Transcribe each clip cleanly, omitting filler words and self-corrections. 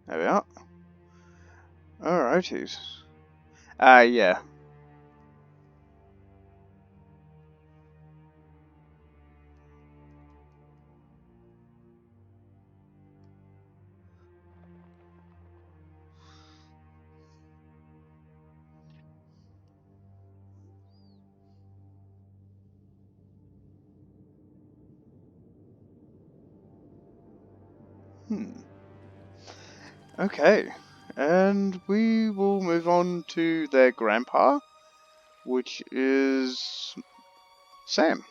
There we are. Alrighties. Yeah. Hmm. Okay. And we will move on to their grandpa, which is Sam.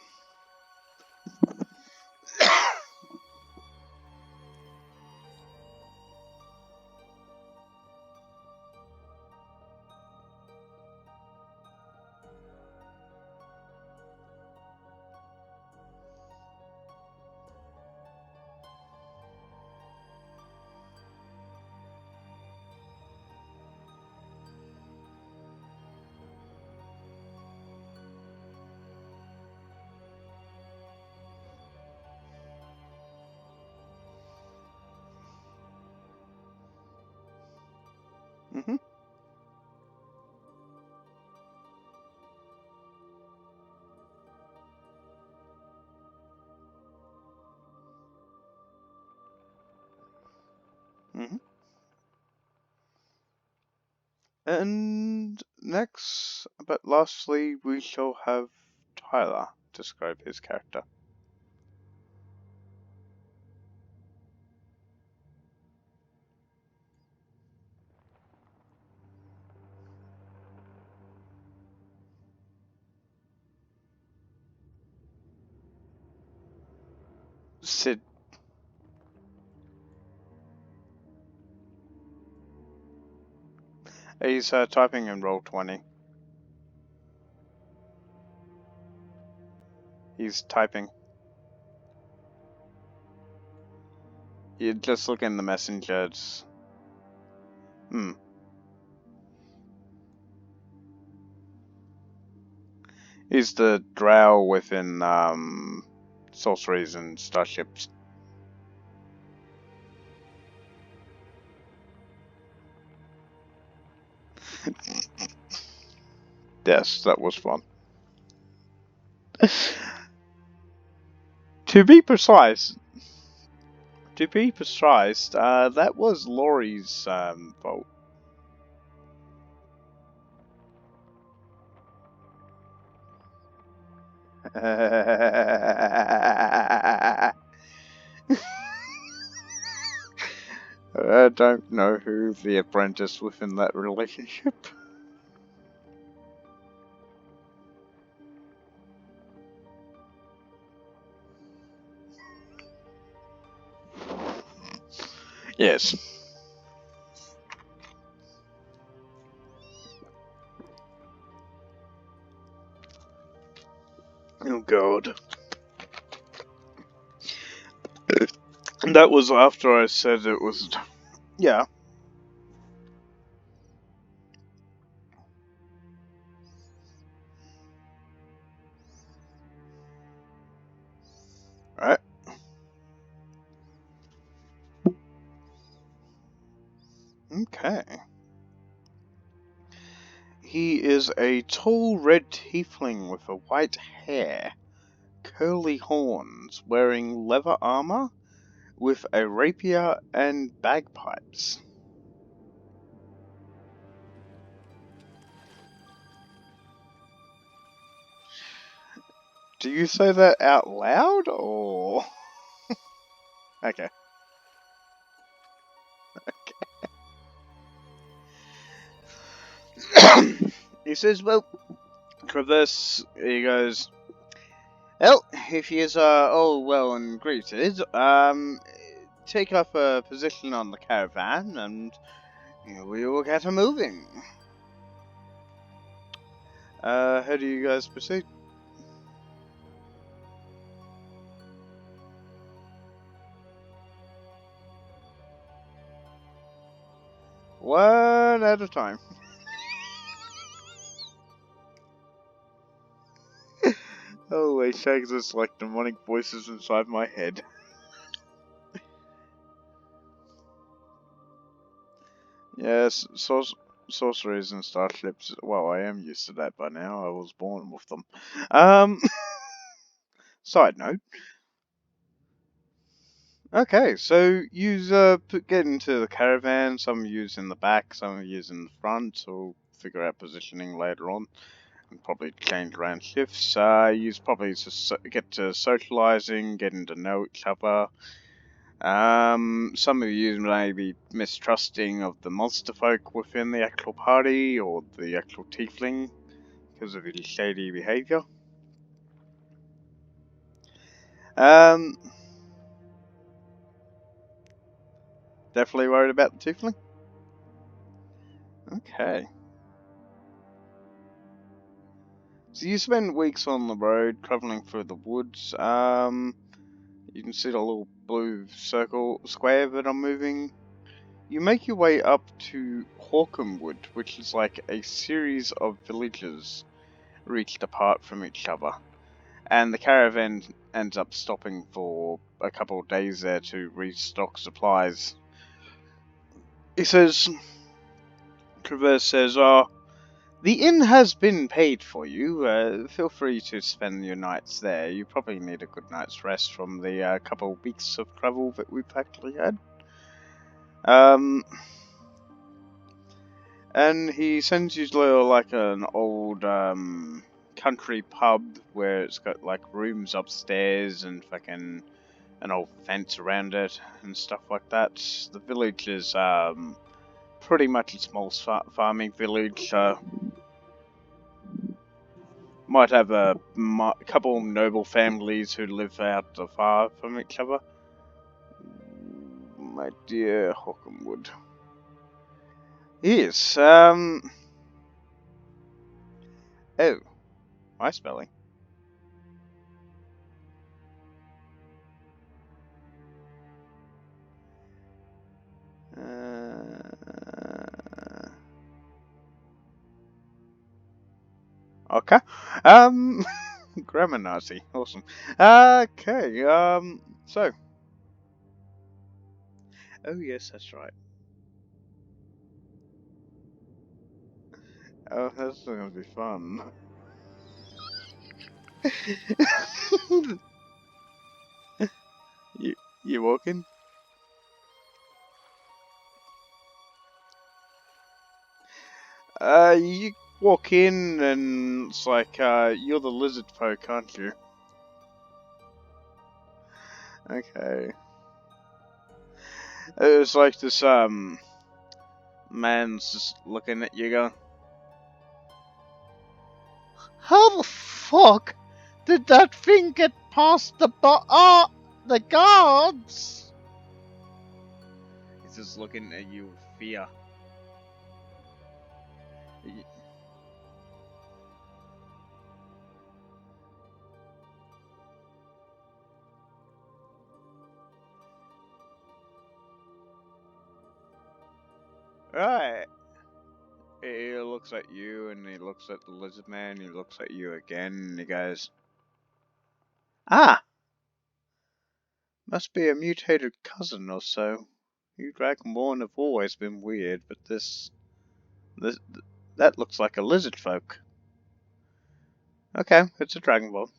Mm-hmm. Mm-hmm. And next, but lastly, we shall have Tyler describe his character. Sid. He's typing in Roll20. He's typing. You just look in the messengers. Hmm. He's the drow within sorceries and starships. Yes, that was fun. To be precise, that was Laurie's fault. I don't know who the apprentice within that relationship. Yes. Oh god. And that was after I said it was. Yeah. Right. Okay. He is a tall red tiefling with a white hair, curly horns, wearing leather armor, with a rapier and bagpipes. Do you say that out loud, or...? Okay. He says, well, Traverse, he goes, well, if he is all well and greeted, take up a position on the caravan, and we will get a moving. How do you guys proceed? One at a time. Holy shakes, it's like demonic voices inside my head. Yes, sorceries and starships. Well, I am used to that by now. I was born with them. Um, side note. Okay, so use get into the caravan. Some use in the back, some use in the front. So we'll figure out positioning later on, and probably change around shifts. Use probably to get to socializing, getting to know each other. Some of you may be mistrusting of the monster folk within the actual party or the actual tiefling because of his shady behavior. Um, Definitely worried about the tiefling. Okay. So you spend weeks on the road traveling through the woods. You can see the little blue circle square that I'm moving. You make your way up to Hawkenwood, which is like a series of villages reached apart from each other. And the caravan ends up stopping for a couple of days there to restock supplies. He says, Traverse says, the inn has been paid for you. Feel free to spend your nights there. You probably need a good night's rest from the couple of weeks of travel that we've actually had. And he sends you to like an old country pub where it's got like rooms upstairs and fucking an old fence around it and stuff like that. The village is pretty much a small farming village. Might have a couple noble families who live out far from each other. My dear Hawkenwood. Yes, oh, my spelling. Okay. Um, Grammar Nazi. Awesome. Okay, so. Oh, yes, that's right. Oh, that's gonna be fun. you, you walking? You walk in and it's like, you're the lizard folk, aren't you? Okay. It's like this, man's just looking at you going, how the fuck did that thing get past the guards? He's just looking at you with fear. Right. He looks at you and he looks at the lizard man, he looks at you again and he goes, ah, must be a mutated cousin or so. You Dragonborn have always been weird, but this, that looks like a lizard folk. Okay, it's a Dragonborn.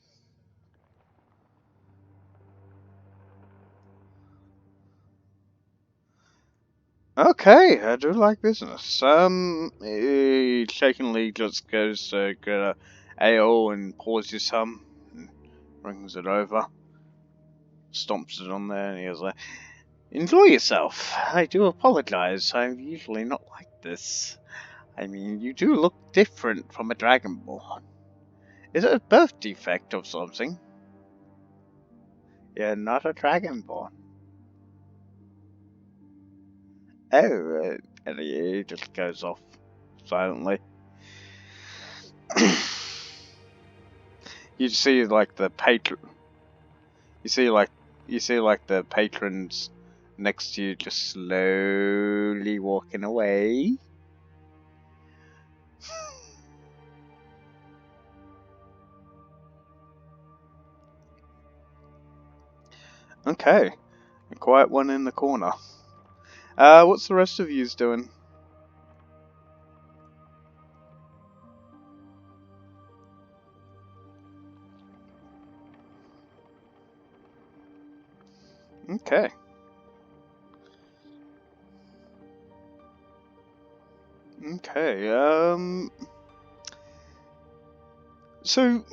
Okay, I do like business. He shakenly just goes to get a ale and pours you some, and brings it over, stomps it on there, and he goes like, enjoy yourself. I do apologize. I'm usually not like this. I mean, you do look different from a Dragonborn. Is it a birth defect or something? You're not a Dragonborn. Oh, and he just goes off silently. You see, like the patron. You see, like the patrons next to you just slowly walking away. Okay, a quiet one in the corner. What's the rest of yous doing? Okay. Okay, so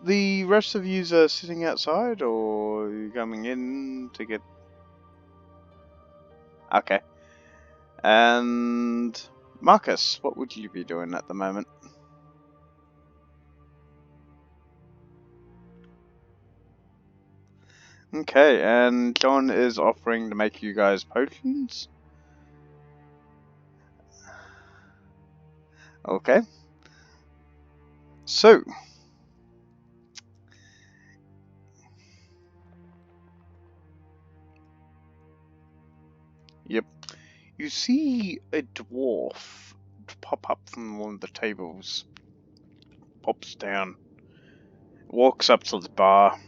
the rest of yous are sitting outside, or are you coming in to get... Okay. And Marcus, what would you be doing at the moment? Okay, and John is offering to make you guys potions? Okay. So, yep. You see a dwarf pop up from one of the tables, pops down, walks up to the bar,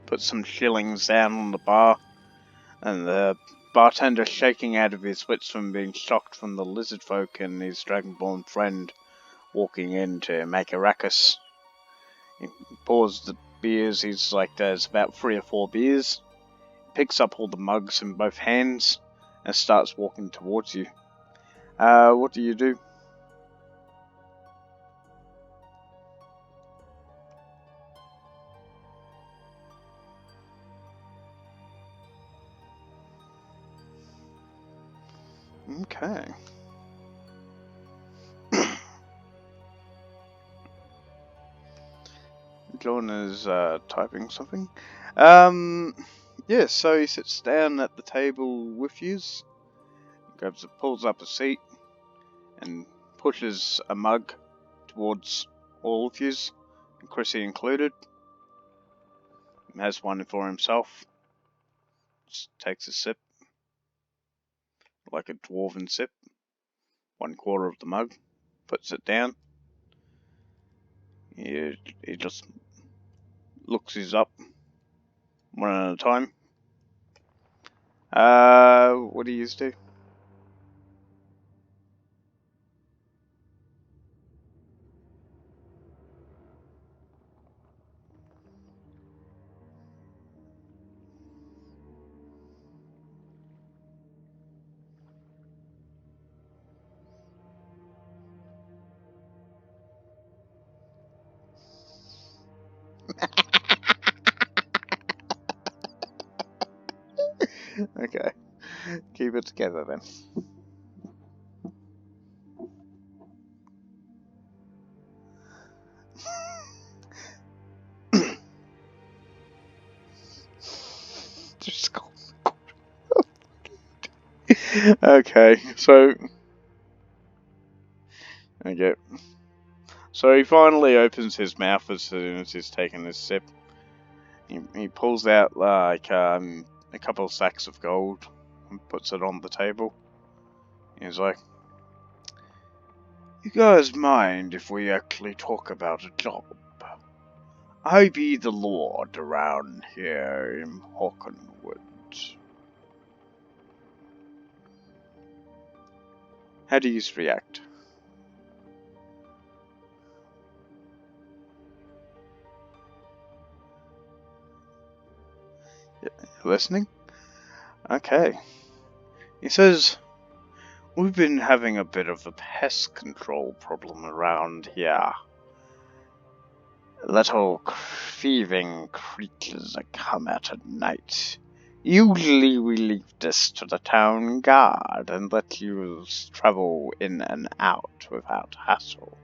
puts some shillings down on the bar, and the bartender shaking out of his wits from being shocked from the lizard folk and his dragonborn friend walking in to make a ruckus. He pours the beers, he's like, there's about 3 or 4 beers, picks up all the mugs in both hands, and starts walking towards you. What do you do? Okay. John is typing something. Yeah, so he sits down at the table with yous, pulls up a seat, and pushes a mug towards all of yous, Chrissy included. He has one for himself. Just takes a sip, like a dwarven sip. 1/4 of the mug, puts it down. He just looks his up one at a time. What do you do? Okay, keep it together then. Just go. Okay, so okay, so he finally opens his mouth as soon as he's taken his sip. He pulls out like a couple of sacks of gold and puts it on the table. He's like, "You guys mind if we actually talk about a job? I be the lord around here in Hawkenwood." How do you react? Listening? Okay. He says, "We've been having a bit of a pest control problem around here. Little thieving creatures that come out at night. Usually we leave this to the town guard and let you travel in and out without hassle.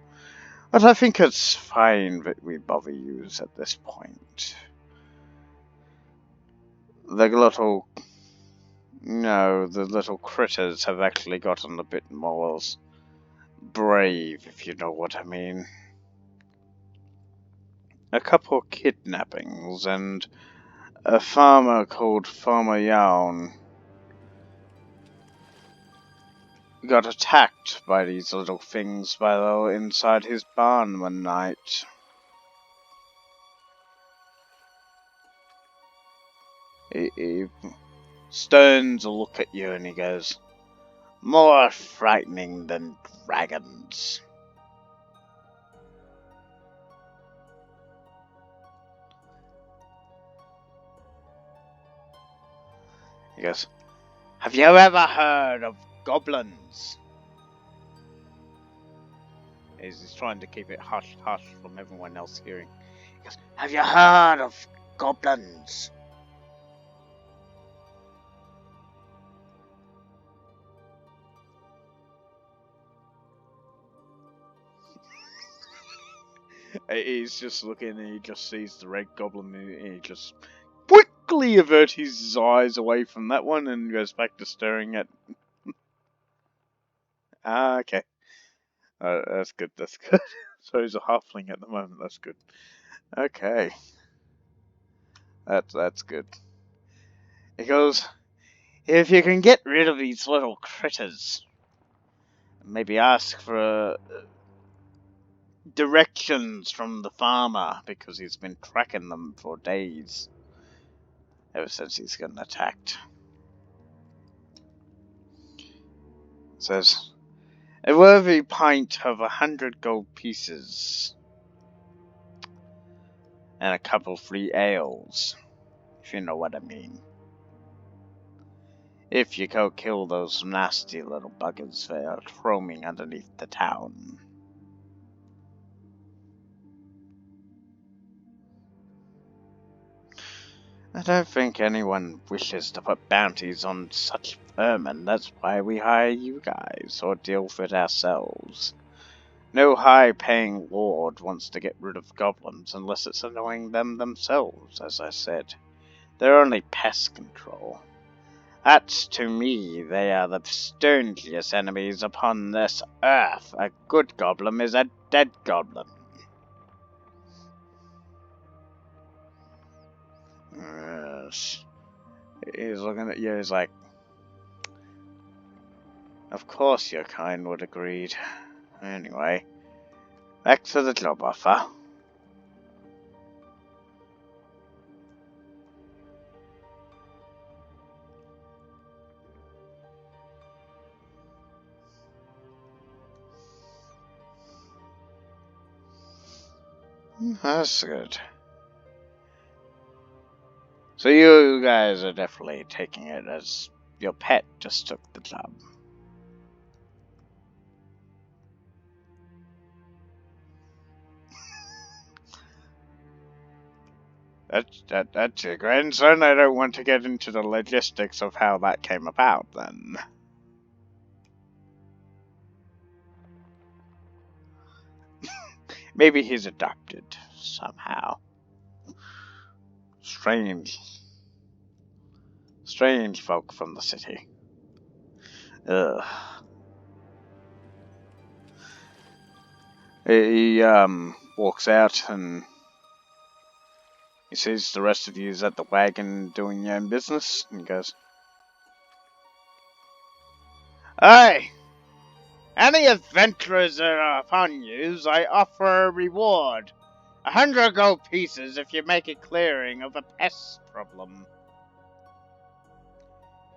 But I think it's fine that we bother you at this point. The little... No, the little critters have actually gotten a bit more brave, if you know what I mean. A couple of kidnappings, and a farmer called Farmer Yown got attacked by these little things while they were inside his barn one night." He sterns a look at you and he goes, "More frightening than dragons." He goes, have you ever heard of goblins? He's trying to keep it hush-hush from everyone else hearing. He goes, have you heard of goblins? He's just looking and he just sees the red goblin and he just quickly averts his eyes away from that one and goes back to staring at... okay. That's good, that's good. So he's a halfling at the moment, that's good. Okay. That's good. He goes, if you can get rid of these little critters, maybe ask for directions from the farmer, because he's been tracking them for days, ever since he's gotten attacked. It says, a worthy pint of 100 gold pieces, and a couple free ales, if you know what I mean. If you go kill those nasty little buggers that are roaming underneath the town. I don't think anyone wishes to put bounties on such vermin. That's why we hire you guys, or deal with it ourselves. No high-paying lord wants to get rid of goblins unless it's annoying them themselves, as I said. They're only pest control. That's, to me, they are the sternest enemies upon this earth. A good goblin is a dead goblin. Yes. He's looking at you, he's like, of course your kind would agreed. Anyway, back to the job offer. That's good. So you guys are definitely taking it as your pet just took the job. That's your grandson? I don't want to get into the logistics of how that came about, then. Maybe he's adopted, somehow. Strange folk from the city. Ugh. He walks out and he sees the rest of you at the wagon doing your own business, and he goes, "Hey! Any adventurers that are upon yous, I offer a reward. 100 gold pieces if you make a clearing of a pest problem.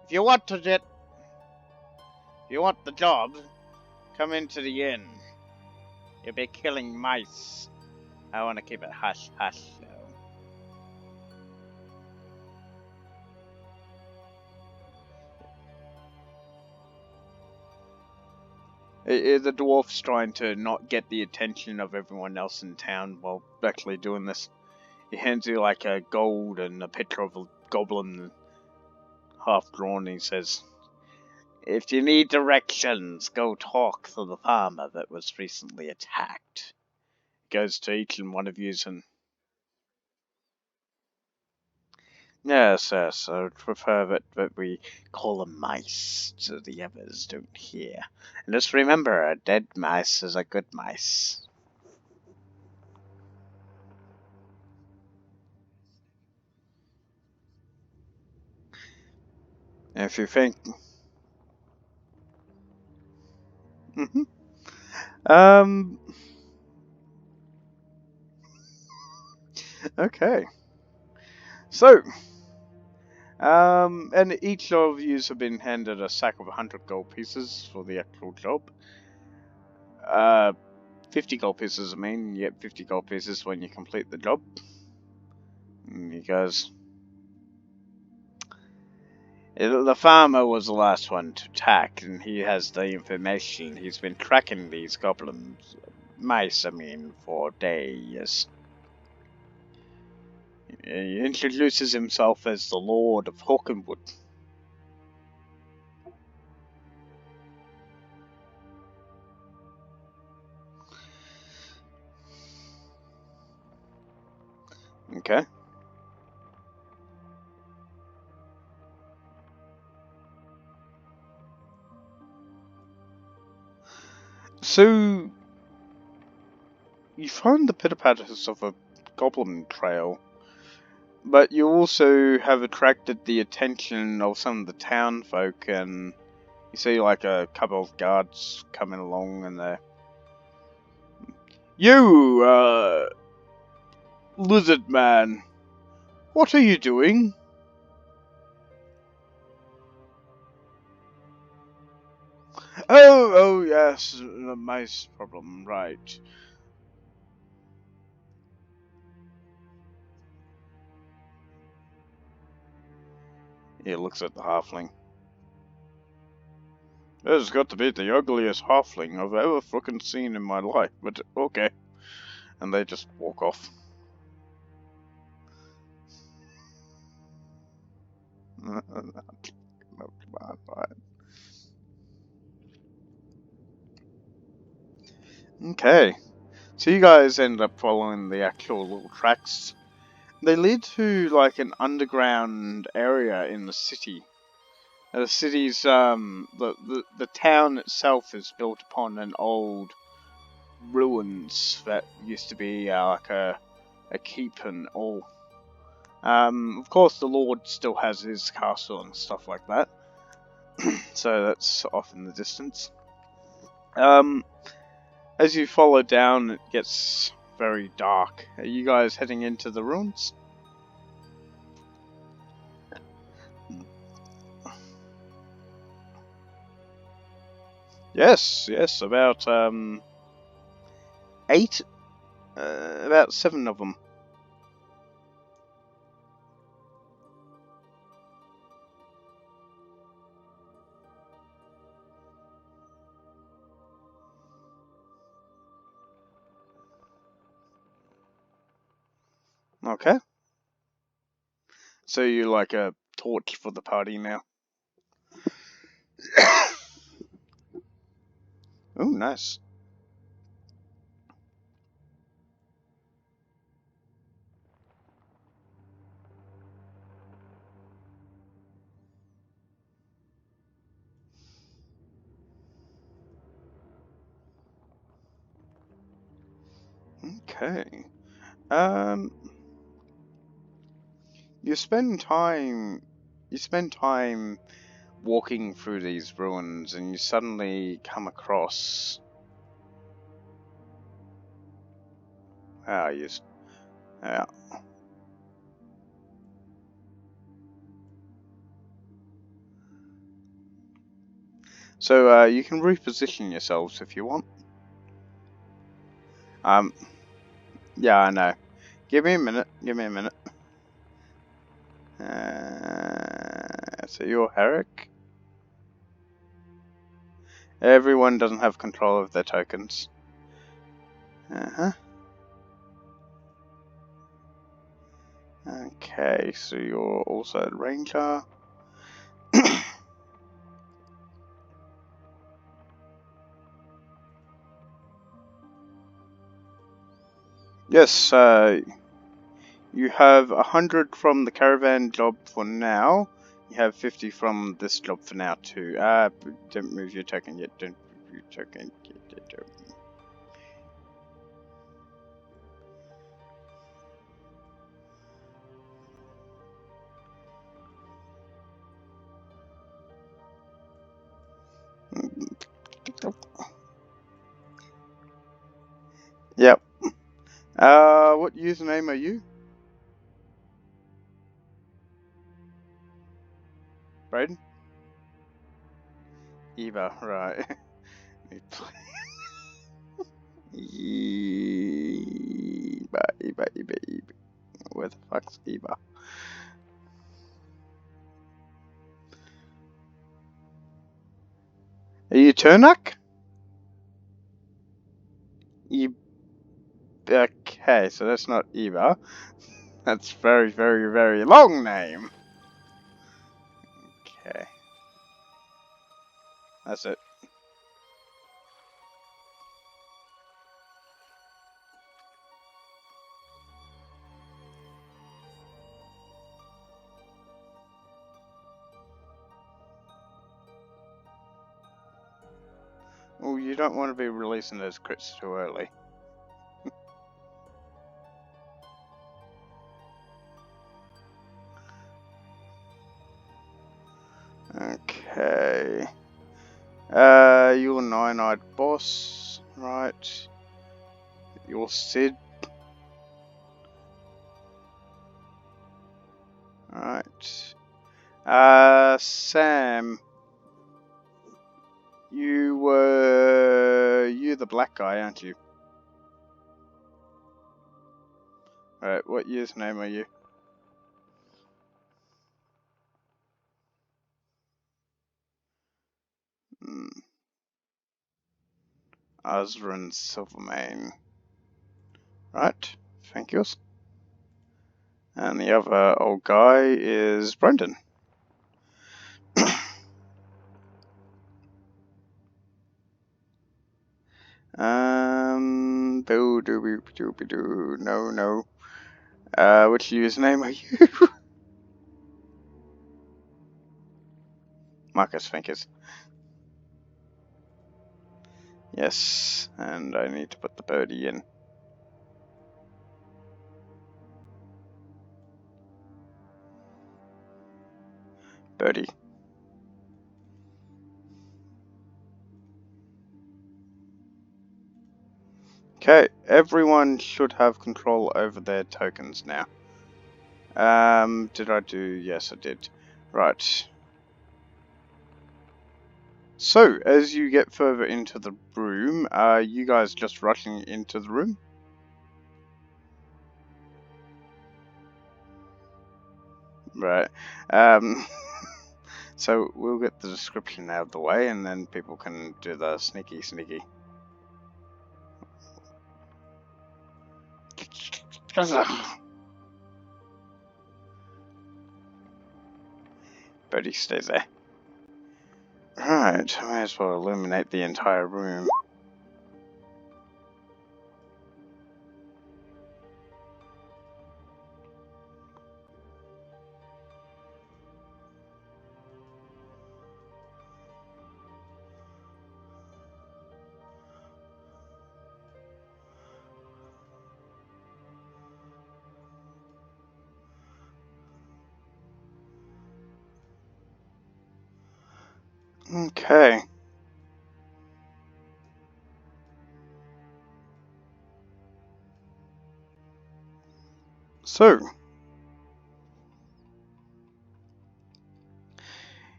If you want the job, come into the inn. You'll be killing mice. I want to keep it hush hush though." The dwarf's trying to not get the attention of everyone else in town while actually doing this. He hands you like a gold and a picture of a goblin half drawn. He says, if you need directions, go talk to the farmer that was recently attacked. Goes to each and one of you and... Yes, I would prefer that we call them mice so the others don't hear. And just remember, a dead mice is a good mice. If you think... Okay. So... and each of you have been handed a sack of 100 gold pieces for the actual job. 50 gold pieces, I mean. You get 50 gold pieces when you complete the job. And he goes, The farmer was the last one to attack, and he has the information. He's been tracking these goblins, mice, I mean, for days. He introduces himself as the Lord of Hawkenwood. Okay. So, you find the pitter-patters of a goblin trail, but you also have attracted the attention of some of the town folk, and you see like a couple of guards coming along, and they're... You, lizard man, what are you doing? Oh, yes, the mice problem, right. He looks at the halfling. This has got to be the ugliest halfling I've ever fucking seen in my life, but okay. And they just walk off. Okay, so you guys end up following the actual little tracks. They lead to like an underground area in the city. The city's the town itself is built upon an old ruins that used to be like a keep and all. Of course, the Lord still has his castle and stuff like that, so that's off in the distance. As you follow down, it gets very dark. Are you guys heading into the ruins? Yes, about eight, about 7 of them. Okay. So you like a torch for the party now? Oh, nice. Okay. Um, you spend time. You spend time walking through these ruins, and you suddenly come across. Yes. Yeah. So you can reposition yourselves if you want. Um, yeah, I know. Give me a minute. Give me a minute. So you're Herrick. Everyone doesn't have control of their tokens. Uh-huh. Okay, so you're also a ranger. Yes, you have 100 from the caravan job for now. You have 50 from this job for now too. Don't move your token yet. Don't move your token yet. Yep. What username are you? Braden? Eva, right. Eva. Where the fuck's Eva? Are you Turnak? You... Okay, so that's not Eva. That's very, very, very long name. Okay. That's it. Oh, you don't want to be releasing those crits too early. Okay. You're Nine-Eyed Boss, right? You're Sid. Right. Sam. You're the black guy, aren't you? Right, what year's name are you? Azran Silvermane. Right, thank you. And the other old guy is Brendan. No. Which username are you? Marcus Finkers. Yes, and I need to put the birdie in. Birdie. Okay, everyone should have control over their tokens now. Did I do? Yes, I did. Right. So, as you get further into the room, are you guys just rushing into the room? Right. So we'll get the description out of the way, and then people can do the sneaky. Birdie stays there. Right, I may as well illuminate the entire room. Okay. So,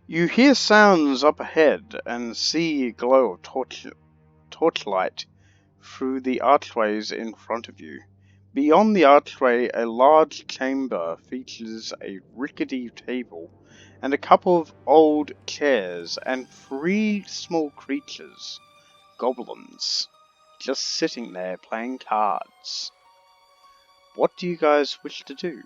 you hear sounds up ahead and see a glow of torchlight through the archways in front of you. Beyond the archway, a large chamber features a rickety table and a couple of old chairs and 3 small creatures, goblins, just sitting there playing cards. What do you guys wish to do?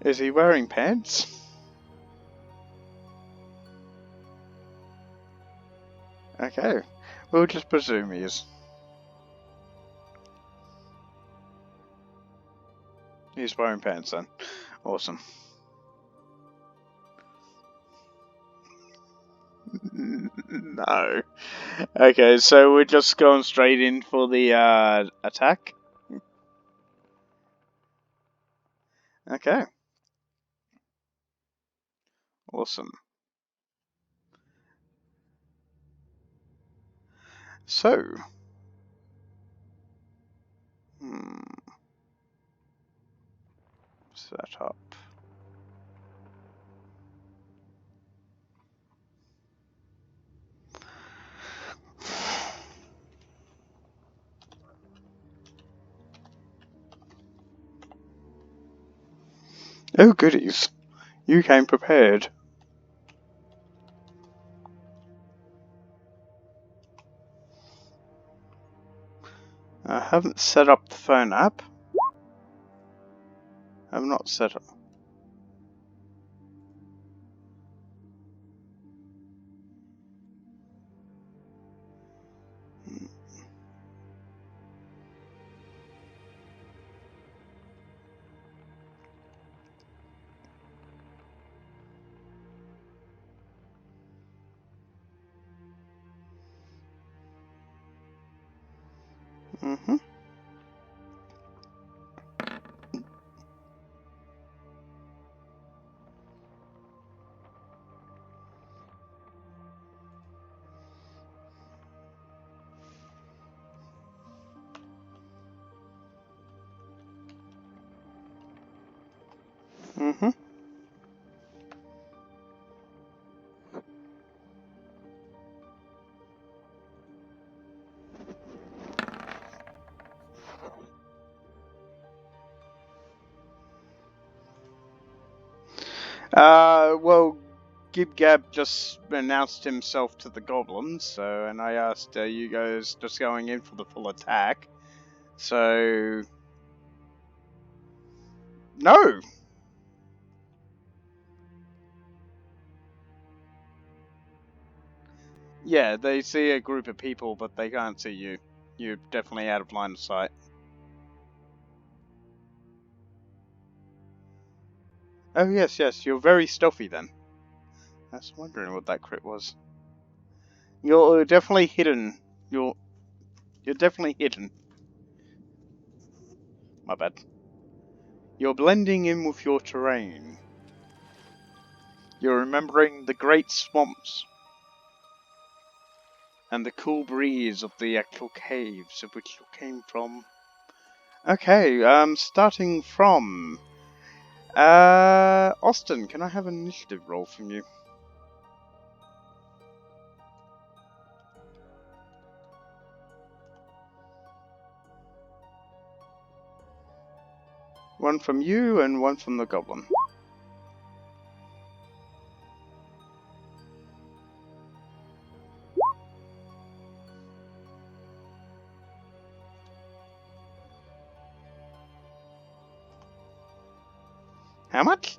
Is he wearing pants? Okay, we'll just presume he is. He's wearing pants then. Awesome. No. Okay, so we're just going straight in for the attack? Okay. Awesome. So, Set up. Oh goodies, you came prepared. I haven't set up the phone app. I've not set up. Mm-hmm. Mm-hmm. Well, Gib Gab just announced himself to the goblins, so, and I asked, are you guys just going in for the full attack? So, no! Yeah, they see a group of people, but they can't see you. You're definitely out of line of sight. Oh yes, yes, you're very stealthy then. I was wondering what that crit was. You're definitely hidden. You're definitely hidden. My bad. You're blending in with your terrain. You're remembering the great swamps and the cool breeze of the actual caves of which you came from. Okay, starting from Austin, can I have an initiative roll from you? One from you and one from the goblin. How much?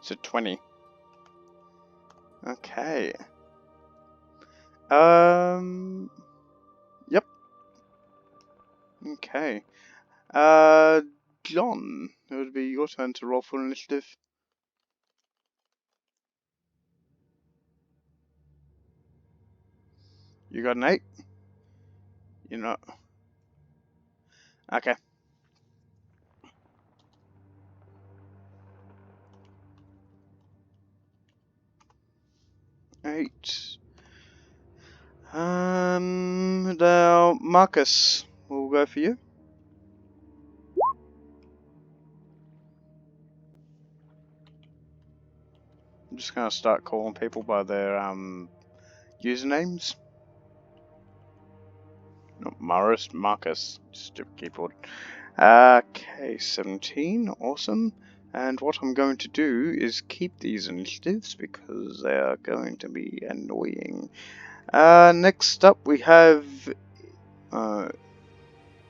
So 20. Okay. Yep. Okay. John, it would be your turn to roll for initiative. You got an 8? You're not. Okay. 8. Now, Marcus, we'll go for you. I'm just gonna start calling people by their, usernames. Not Morris, Marcus. Stupid keyboard. Okay, 17. Awesome. And what I'm going to do is keep these initiatives because they are going to be annoying. Next up we have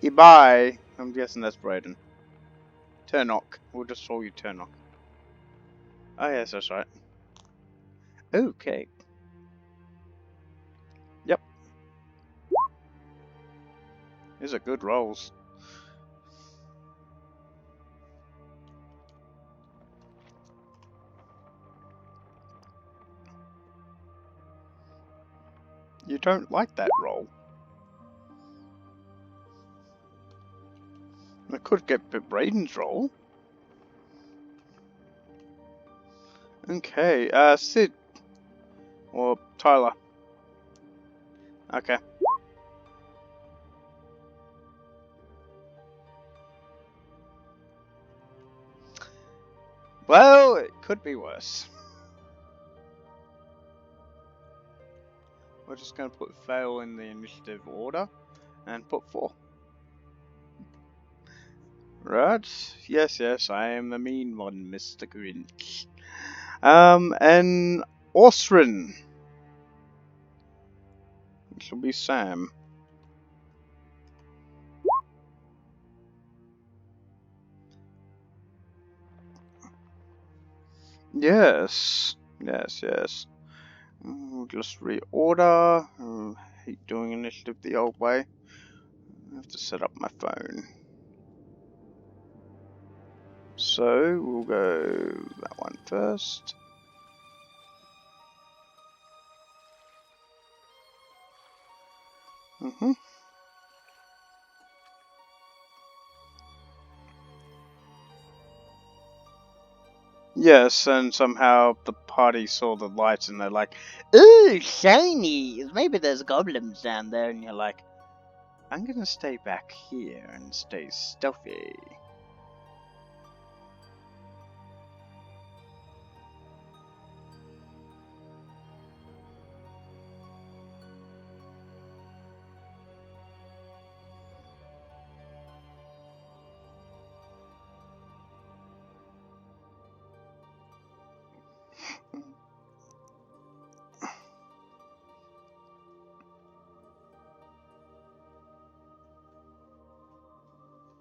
Ibai. I'm guessing that's Brayden. Turnock. We'll just call you Turnock. Oh yes, that's right. Okay. Yep. These are good rolls. You don't like that roll. I could get Brayden's roll. Okay, Sid. Or Tyler. Okay. Well, it could be worse. We're just going to put fail in the initiative order and put 4. Right? Yes, yes, I am the mean one, Mr. Grinch. And Osrin. It shall be Sam. Yes. Yes, yes. We'll just reorder. I hate doing initiative the old way. I have to set up my phone. So, we'll go that one first. Yes, and somehow the party saw the lights and they're like, "Ooh, shiny! Maybe there's goblins down there." And you're like, "I'm gonna stay back here and stay stealthy."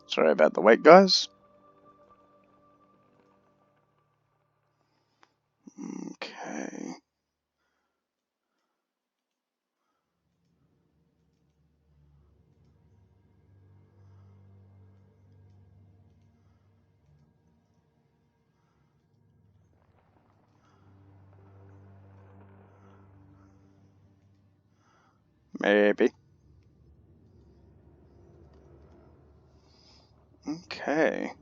Sorry about the wait, guys. Okay. Maybe. Okay.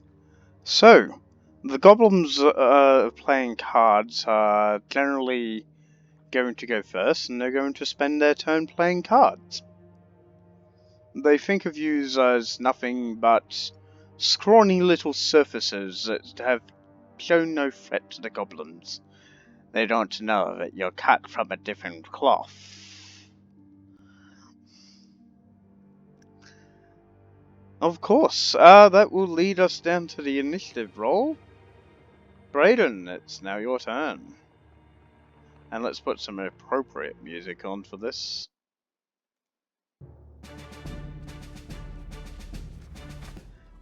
So, the goblins playing cards are generally going to go first, and they're going to spend their turn playing cards. They think of you as nothing but scrawny little surfaces that have shown no threat to the goblins. They don't know that you're cut from a different cloth. Of course, that will lead us down to the initiative roll. Brayden, it's now your turn. And let's put some appropriate music on for this.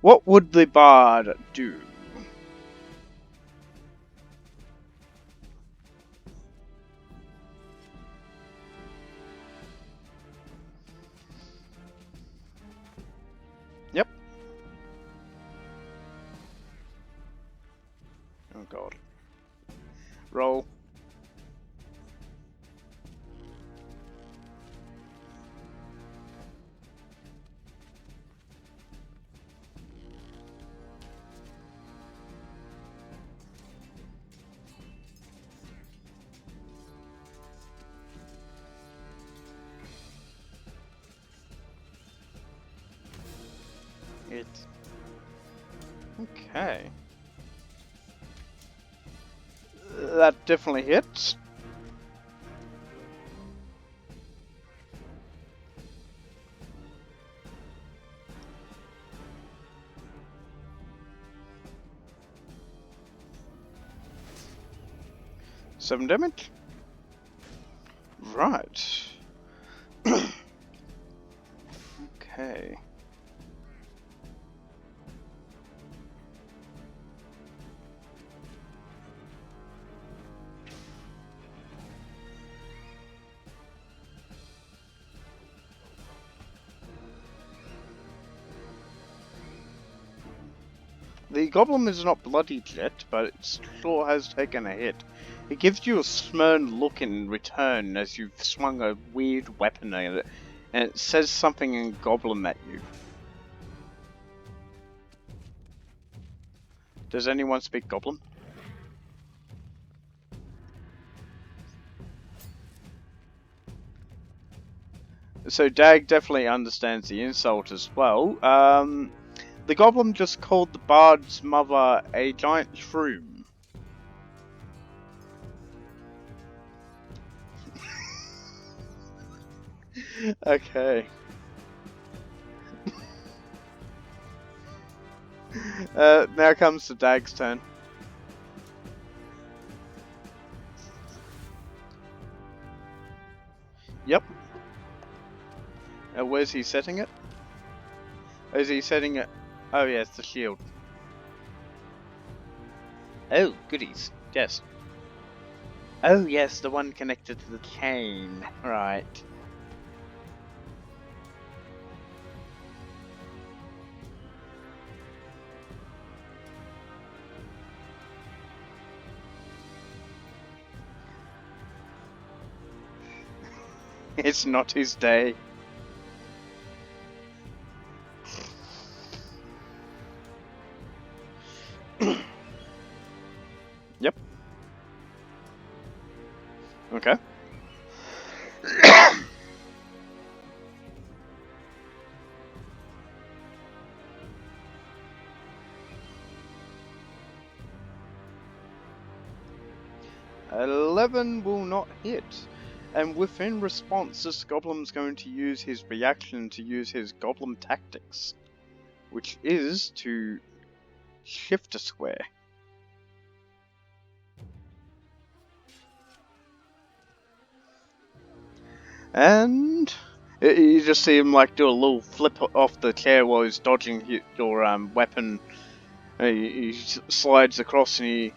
What would the bard do? Yep. Oh god. Roll. It. Okay. That definitely hits. Seven damage. Right. Okay. The goblin is not bloodied yet, but it sure has taken a hit. It gives you a smirned look in return as you've swung a weird weapon at it, and it says something in goblin at you. Does anyone speak goblin? So Dag definitely understands the insult as well. The goblin just called the bard's mother a giant shroom. Okay. Now comes the Dag's turn. Yep. Where's he setting it? Is he setting it? Oh yes, the shield. Oh, goodies. Yes. Oh yes, the one connected to the chain. Right. It's not his day. Yep. Okay. $11 will not hit. And within response, this goblin's going to use his reaction to use his goblin tactics, which is to shift a square. And you just see him like do a little flip off the chair while he's dodging your weapon. He slides across and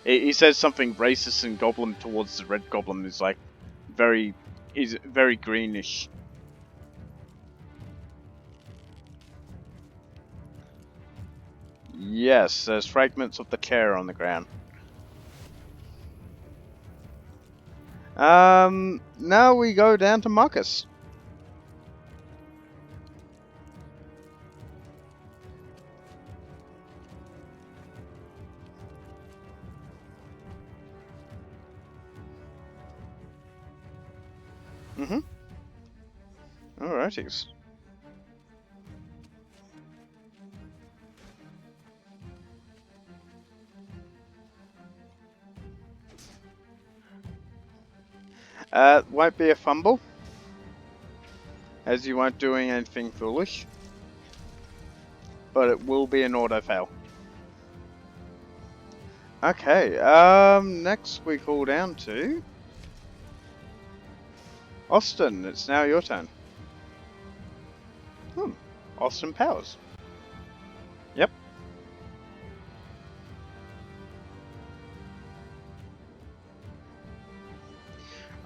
he says something racist in Goblin towards the red Goblin. Is like he's very greenish. Yes, there's fragments of the chair on the ground. Now we go down to Marcus. Mm-hmm. Alrighties. Won't be a fumble, as you weren't doing anything foolish. But it will be an auto fail. Okay, next we call down to Austin. It's now your turn. Austin Powers. Yep.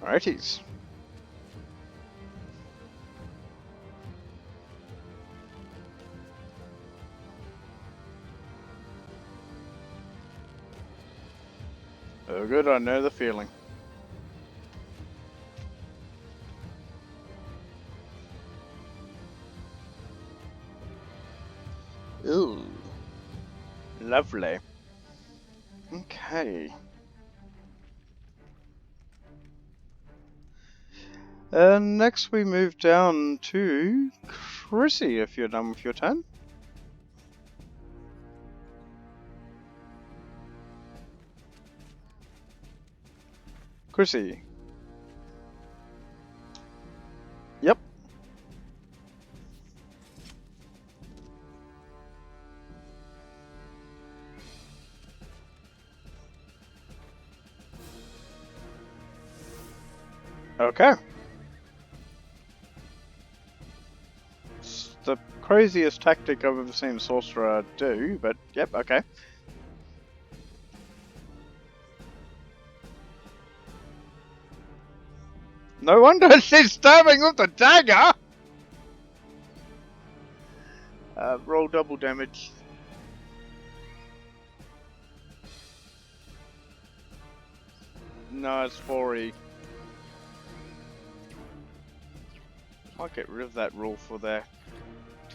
Alrighties. Oh good, I know the feeling. Ooh. Lovely. Okay. Next we move down to Chrissy, if you're done with your turn. Chrissy. Yep. Okay. It's the craziest tactic I've ever seen a sorcerer do, but yep, okay. No wonder she's stabbing with the dagger! Roll double damage. No, it's 4E. I'll get rid of that rule for their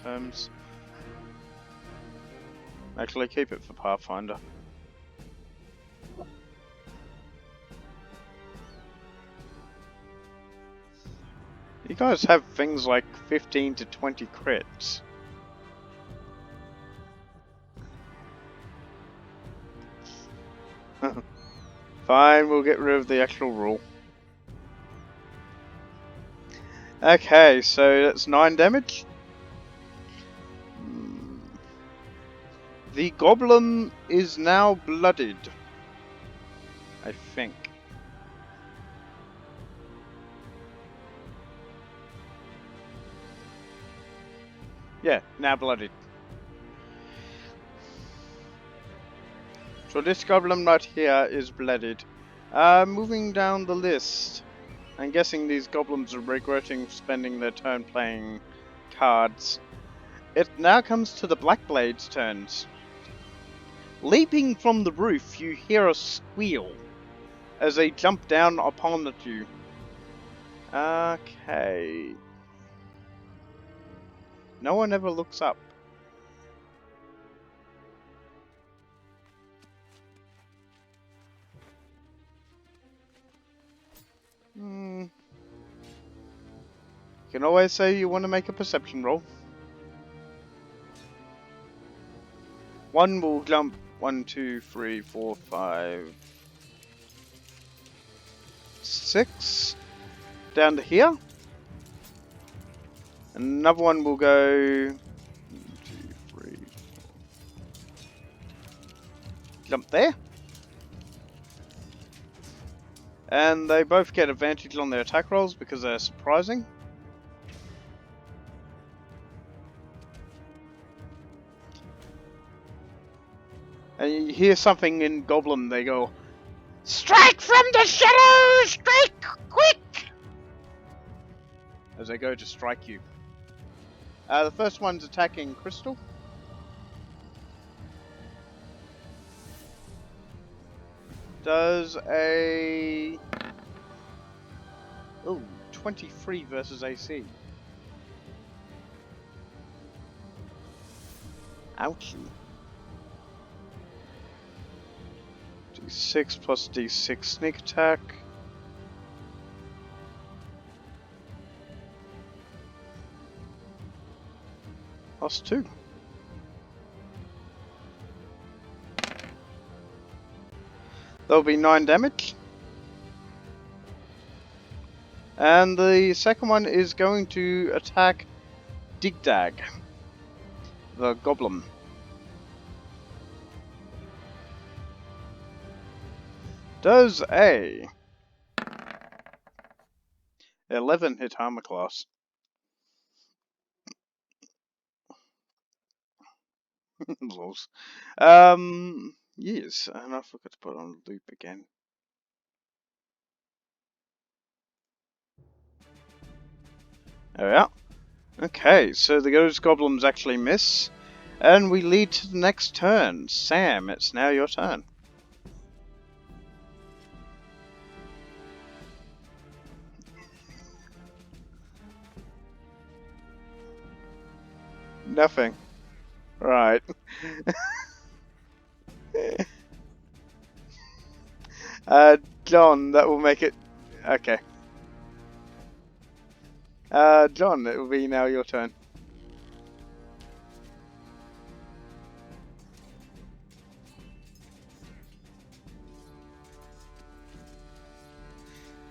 terms. Actually, keep it for Pathfinder. You guys have things like 15 to 20 crits. Fine, we'll get rid of the actual rule. Okay, so that's 9 damage. The goblin is now bloodied, I think. Yeah, now bloodied. So this goblin right here is bloodied. Moving down the list. I'm guessing these goblins are regretting spending their turn playing cards. It now comes to the Black Blade's turns. Leaping from the roof, you hear a squeal as they jump down upon you. Okay. No one ever looks up. You can always say you want to make a perception roll. One will jump 1, 2, 3, 4, 5, 6 down to here. Another one will go 1, 2, 3, 4, jump there. And they both get advantage on their attack rolls because they're surprising. And you hear something in Goblin, they go, "Strike from the shadows! Strike quick!" As they go to strike you. The first one's attacking Crystal. Does a... 23 versus AC. Ouchie. D6 plus D6 sneak attack. Plus 2. That'll be 9 damage. And the second one is going to attack Digdag, the goblin. Does a 11 hit armor class? Lols. Yes, and I forgot to put on loop again. There we are. Okay, so the ghost goblins actually miss, and we lead to the next turn. Sam, it's now your turn. Nothing. Right. John, that will make it... Okay. John, it will be now your turn.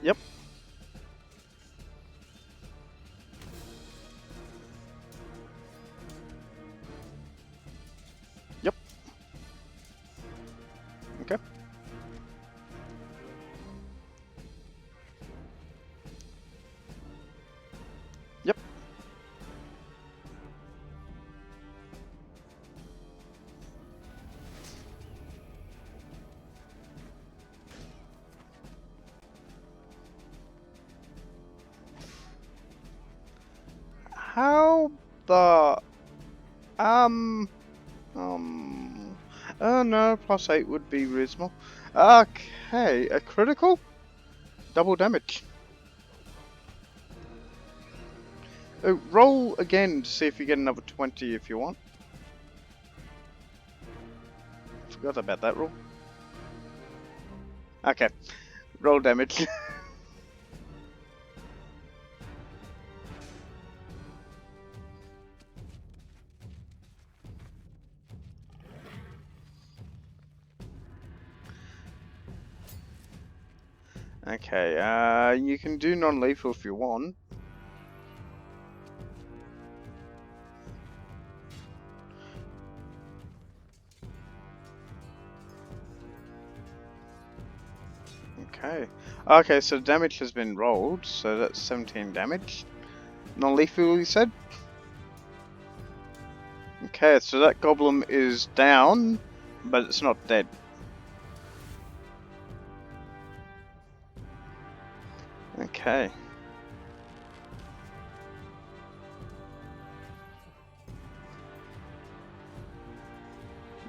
Yep. Yep. Okay. Yep. How the... Oh no, plus 8 would be reasonable. Okay, a critical? Double damage. Roll again to see if you get another 20 if you want. Forgot about that roll. Okay, roll damage. Okay, you can do non-lethal if you want. Okay. Okay, so damage has been rolled, so that's 17 damage. Non-lethal, you said? Okay, so that goblin is down, but it's not dead. Okay.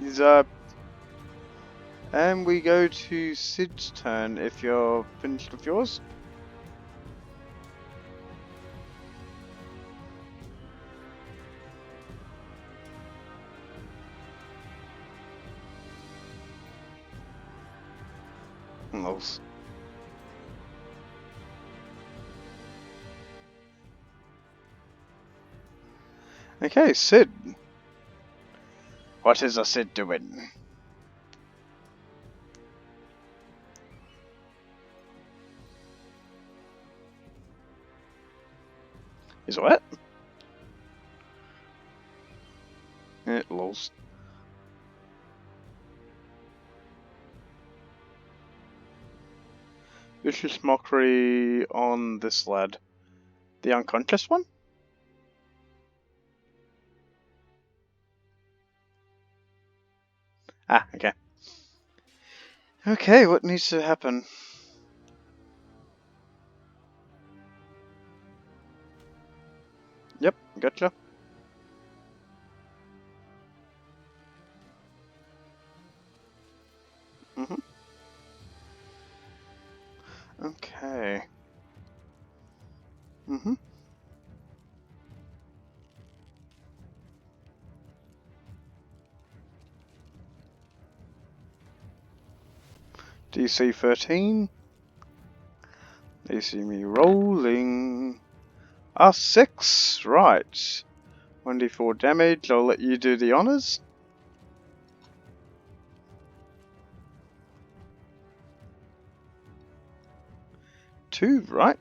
Is and we go to Sid's turn if you're finished with yours. Lols. Okay, Sid. What is a Sid doing? Is what? Lols. Vicious mockery on this lad. The unconscious one? Ah, okay. Okay, what needs to happen? Yep, gotcha. Okay. DC 13. They see me rolling. R6, right. 1d4 damage, I'll let you do the honors. 2, right.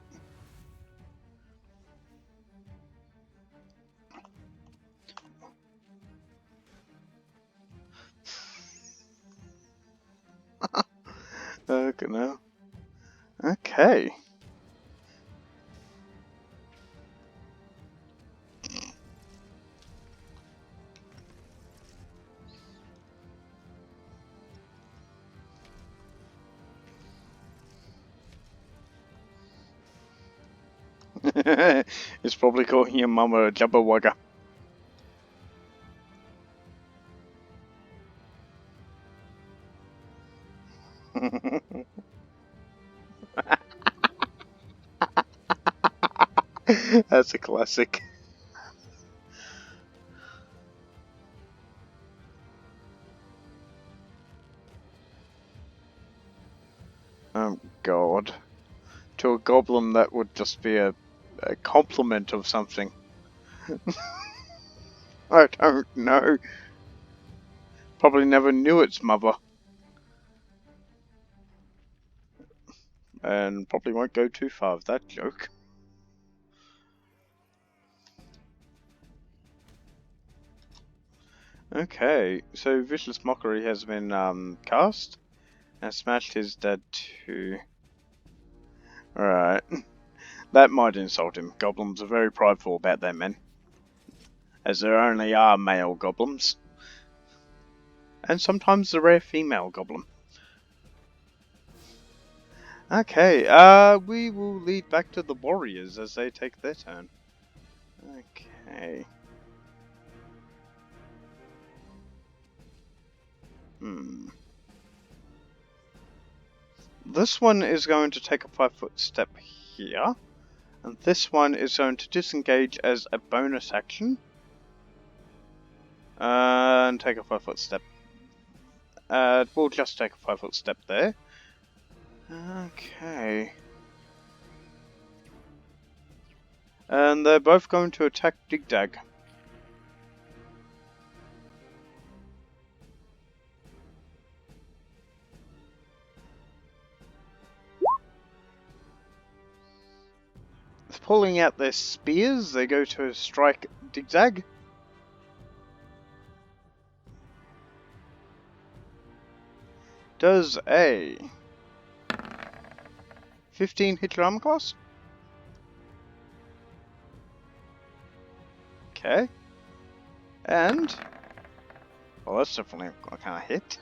Okay, no. Okay. It's probably calling your mum a jabberwugger. That's a classic. Oh god. To a goblin that would just be a compliment of something. I don't know. Probably never knew its mother. And probably won't go too far with that joke. Okay, so Vicious Mockery has been cast. And smashed his dead too. Alright. That might insult him. Goblins are very prideful about their men. As there only are male goblins. And sometimes the rare female goblin. Okay, we will lead back to the warriors as they take their turn. Okay. This one is going to take a 5-foot step here. And this one is going to disengage as a bonus action. And take a 5-foot step. We'll just take a 5-foot step there. Okay. And they're both going to attack Digdag. Pulling out their spears, they go to strike Digdag. Does a 15 hit your armor class. Okay. And... well, that's definitely a kind of hit.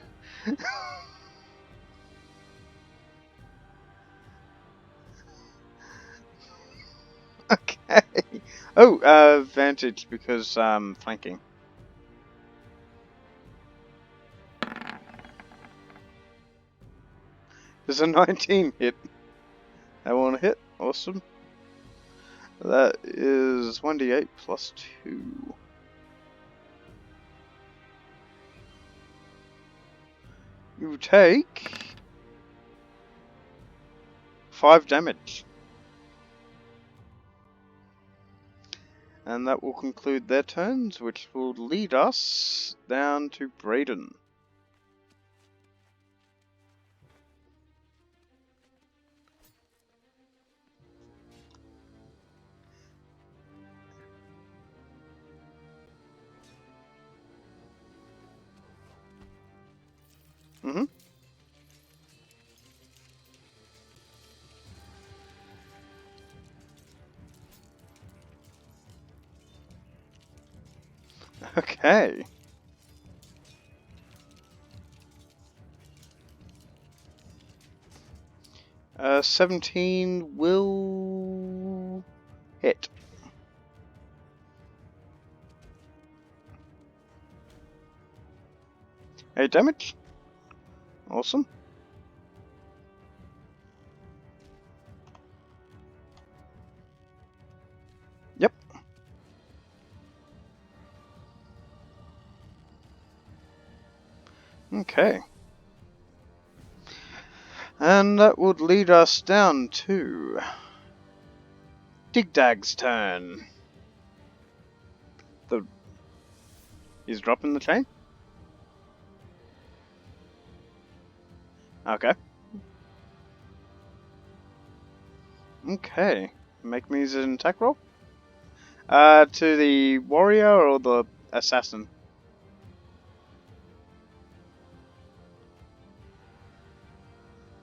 Okay. Oh, advantage because flanking. There's a 19 hit. That won't hit. Awesome. That is 1d8 plus 2. You take 5 damage. And that will conclude their turns, which will lead us down to Brayden. Mm-hmm. Okay. 17 will hit. Eight damage. Awesome. Yep. Okay. And that would lead us down to Digdag's turn. He's dropping the chain? Okay. Okay. Make me an attack roll. To the warrior or the assassin?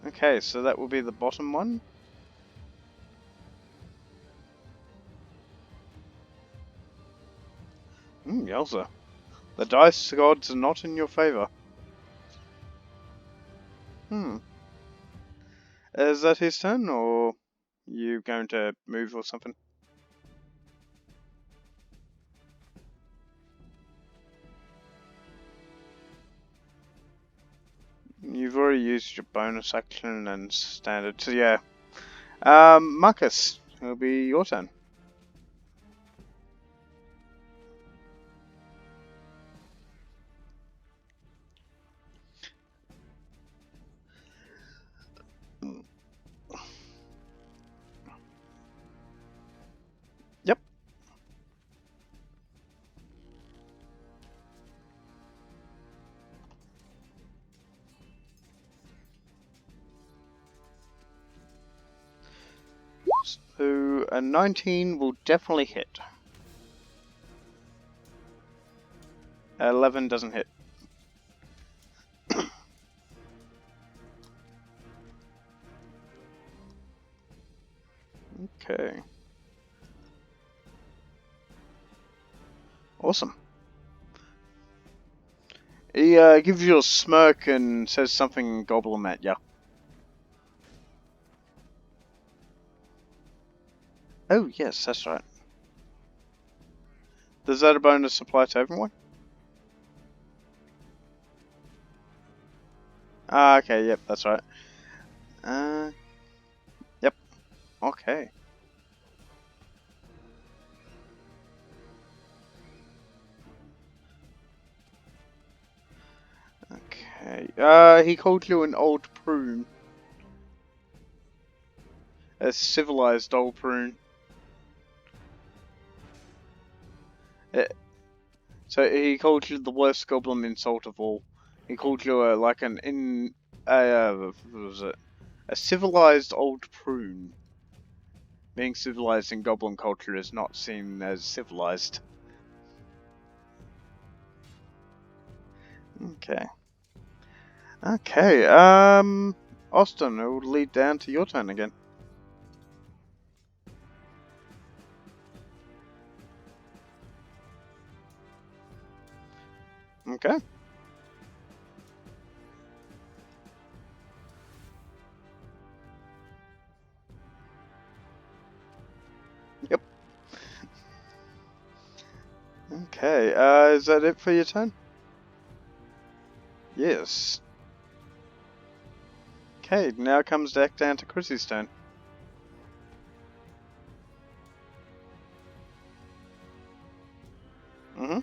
Okay, so that will be the bottom one. Yowza. The dice gods are not in your favor. Is that his turn, or you going to move or something? You've already used your bonus action and standard, so yeah. Marcus, it'll be your turn. Yep. So a 19 will definitely hit. 11 doesn't hit. Okay. Awesome. He gives you a smirk and says something goblin at ya. Oh, yes, that's right. Does that a bonus apply to everyone? Ah, okay, yep, that's right. Yep, okay. Okay, he called you an old prune. A civilized old prune. So he called you the worst goblin insult of all. He called you what was it? A civilized old prune. Being civilized in goblin culture is not seen as civilized. Okay. Okay, Austin, it will lead down to your turn again. Okay. Yep. Okay, is that it for your turn? Yes. Okay, now comes back down to Chrissy's turn. Mm-hmm.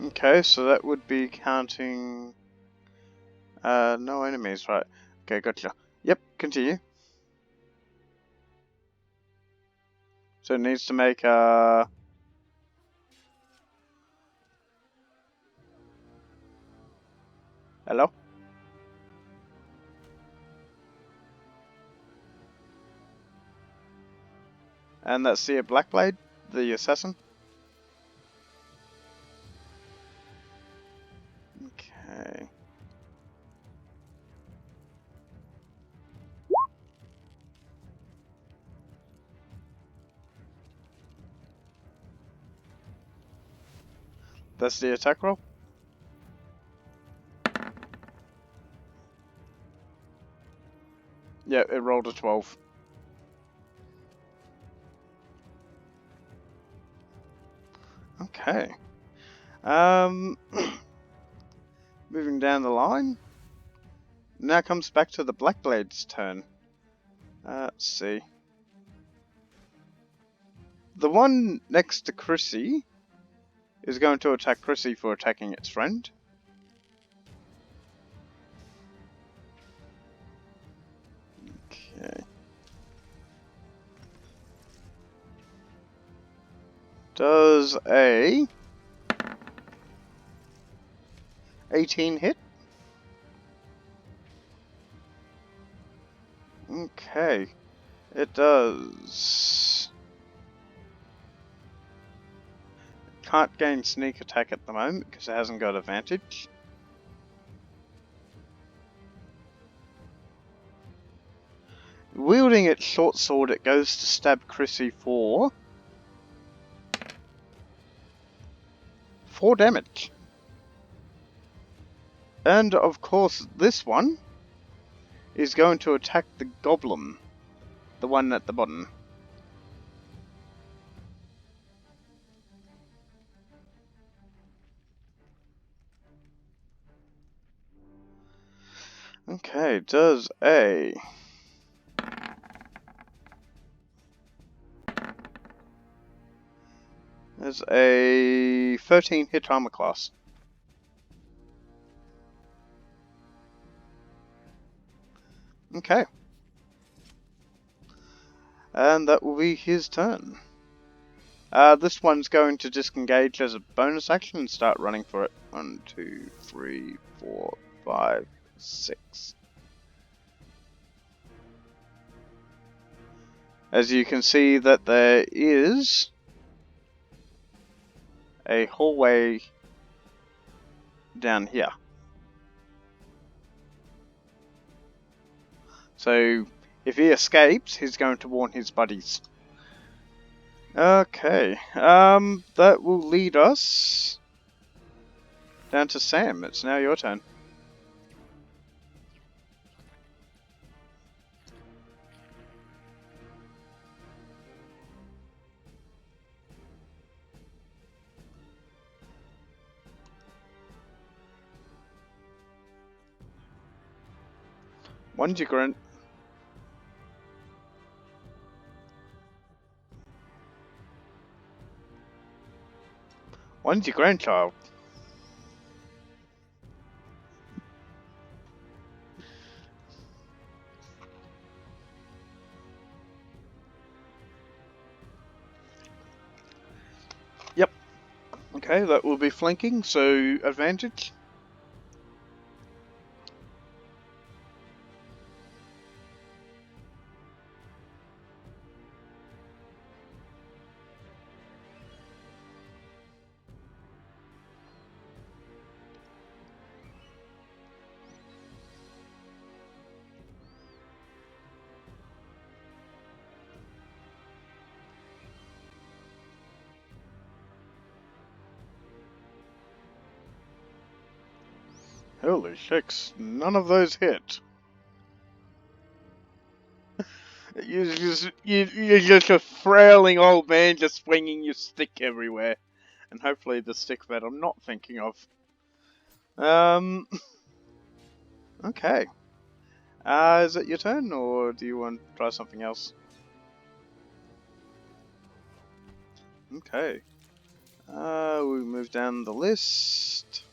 Okay, so that would be counting... no enemies, right. Okay, gotcha. Yep, continue. So it needs to make, hello? And that's the Blackblade, the assassin? Okay. That's the attack roll? Yeah, it rolled a 12. Okay. Moving down the line. Now comes back to the Blackblade's turn. Let's see. The one next to Chrissy is going to attack Chrissy for attacking its friend. Okay. Does a 18 hit? Okay. It does. Can't gain sneak attack at the moment because it hasn't got advantage. Wielding its short sword, it goes to stab Chrissy for 4 damage. And of course, this one is going to attack the goblin, the one at the bottom. Okay, does a 13 hit armor class. Okay. And that will be his turn. This one's going to disengage as a bonus action and start running for it. 1, 2, 3, 4, 5, 6. As you can see that there is a hallway down here. So if he escapes, he's going to warn his buddies. Okay, that will lead us down to Sam. It's now your turn. One's your grunt. One's your grandchild. Okay, that will be flanking, so advantage. Holy shakes, none of those hit. You're just a frailing old man just swinging your stick everywhere. And hopefully the stick that I'm not thinking of. Okay. Is it your turn, or do you want to try something else? Okay. We move down the list.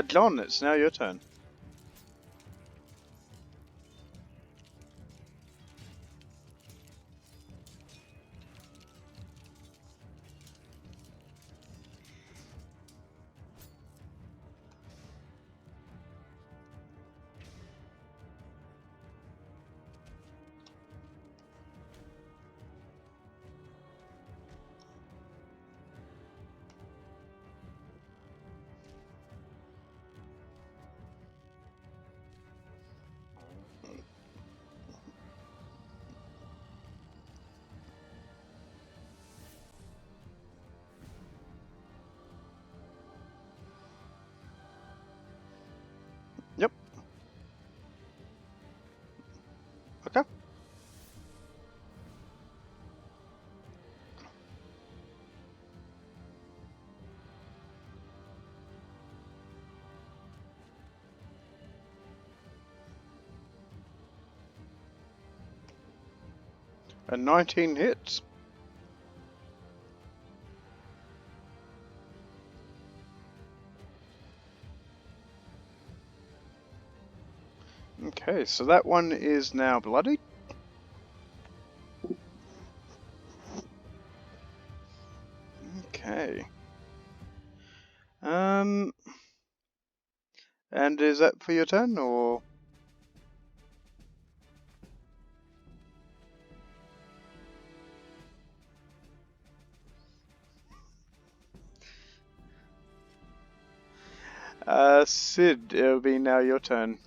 John, it's now your turn. Yep. Okay. A 19 hits. Okay, so that one is now bloody. Okay. And is that for your turn, or? Sid, it'll be now your turn.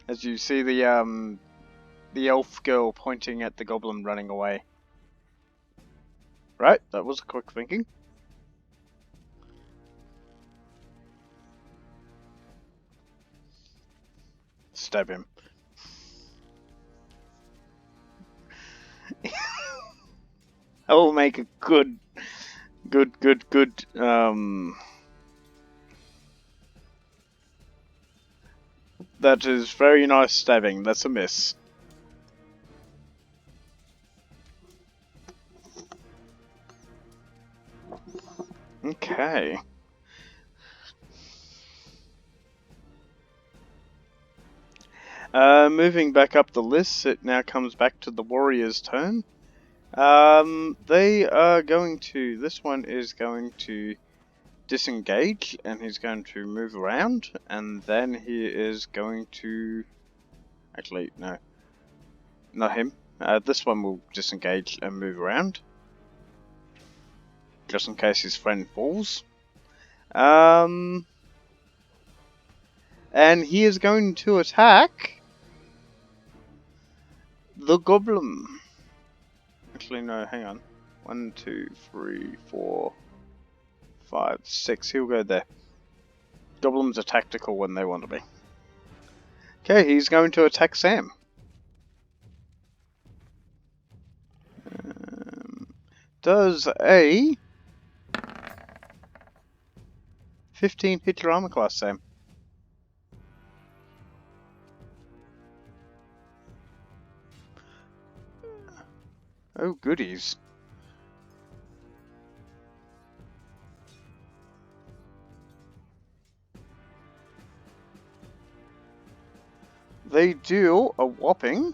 As you see the elf girl pointing at the goblin running away. Right, that was quick thinking. Stab him. I will make a good, that is very nice stabbing. That's a miss. Okay. Moving back up the list, it now comes back to the warrior's turn. They are going to. This one is going to disengage, and he's going to move around, and then he is going to. Actually, no. Not him. This one will disengage and move around. Just in case his friend falls. And he is going to attack the goblin. Actually, no, hang on. 1, 2, 3, 4, 5, 6. He'll go there. Goblins are tactical when they want to be. Okay, he's going to attack Sam. Does a 15 hit your armor class, Sam? Oh, goodies. They deal a whopping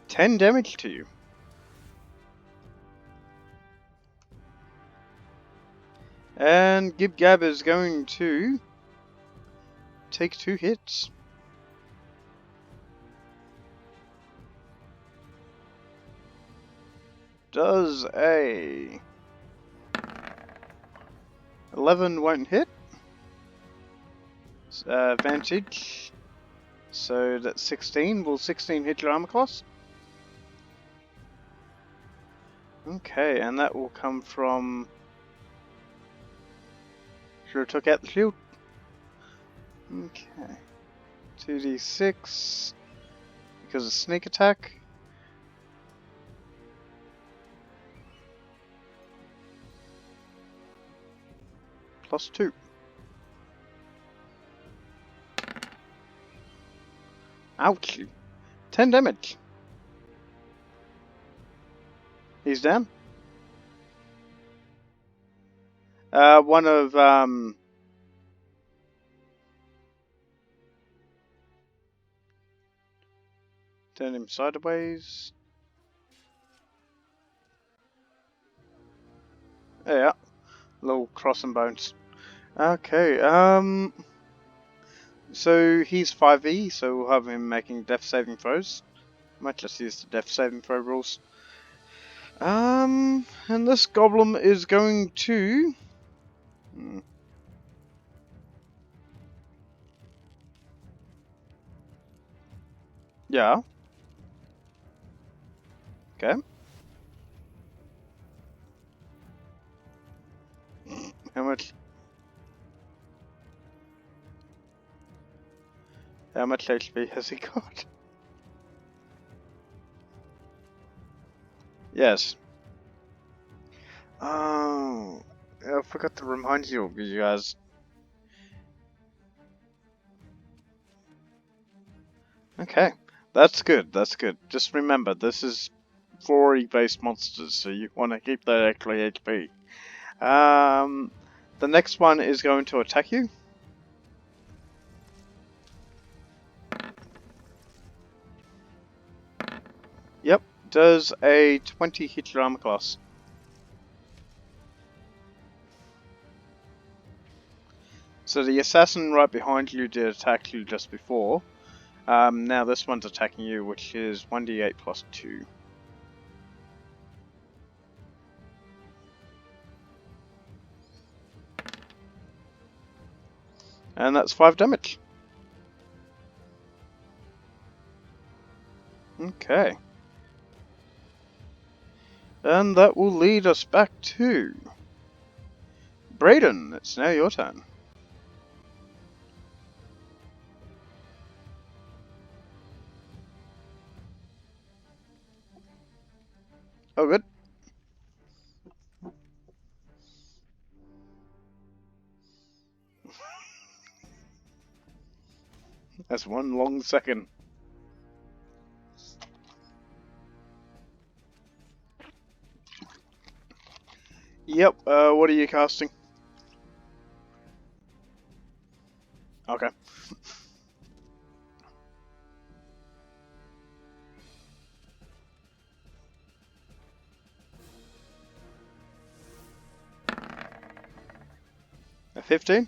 10 damage to you. And Gib Gab is going to take 2 hits. Does a 11 won't hit. Advantage. So that's 16. Will 16 hit your armor class? Okay, and that will come from... Should have took out the shield. Okay. 2d6. Because of sneak attack. Plus 2. Ouch. 10 damage. He's down. One of, turn him sideways. Yeah. Little cross and bones. Okay, so he's 5e, so we'll have him making death saving throws. Might just use the death saving throw rules. And this goblin is going to... Yeah. Okay. How much? How much HP has he got? Yes. Oh, I forgot to remind you guys. Okay, that's good. That's good. Just remember, this is 4E based monsters, so you want to keep that extra HP. The next one is going to attack you. Yep, does a 20 hit your armor class? So the assassin right behind you did attack you just before. Now this one's attacking you, which is 1d8 plus 2. And that's 5 damage. Okay. And that will lead us back to... Brayden, it's now your turn. Oh, good. That's one long second. Yep, what are you casting? Okay. A 15?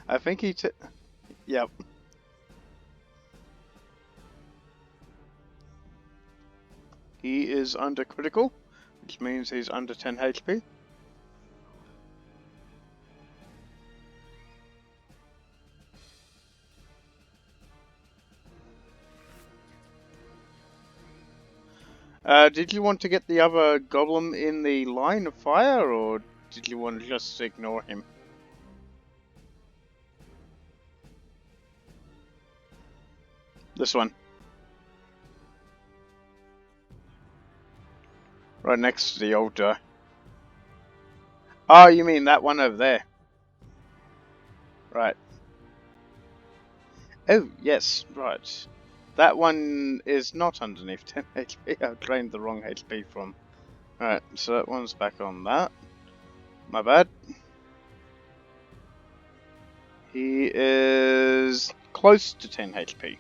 I think he yep. He is under critical, which means he's under 10 HP. Did you want to get the other goblin in the line of fire, or did you want to just ignore him? This one. Right next to the old door. Oh, you mean that one over there? Right. Oh, yes, right. That one is not underneath 10 HP. I've drained the wrong HP from. Right, so that one's back on that. My bad. He is close to 10 HP.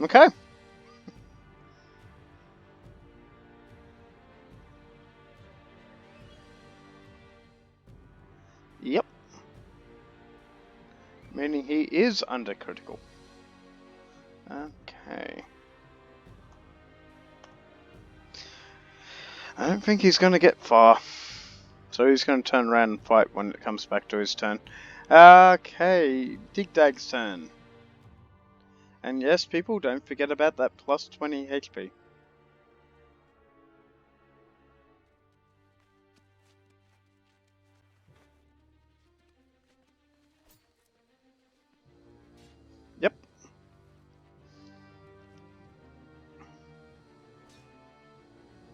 Okay. Yep. Meaning he is under critical. Okay. I don't think he's going to get far. So he's going to turn around and fight when it comes back to his turn. Okay, Dig Dag's turn. And yes, people, don't forget about that plus 20 HP. Yep.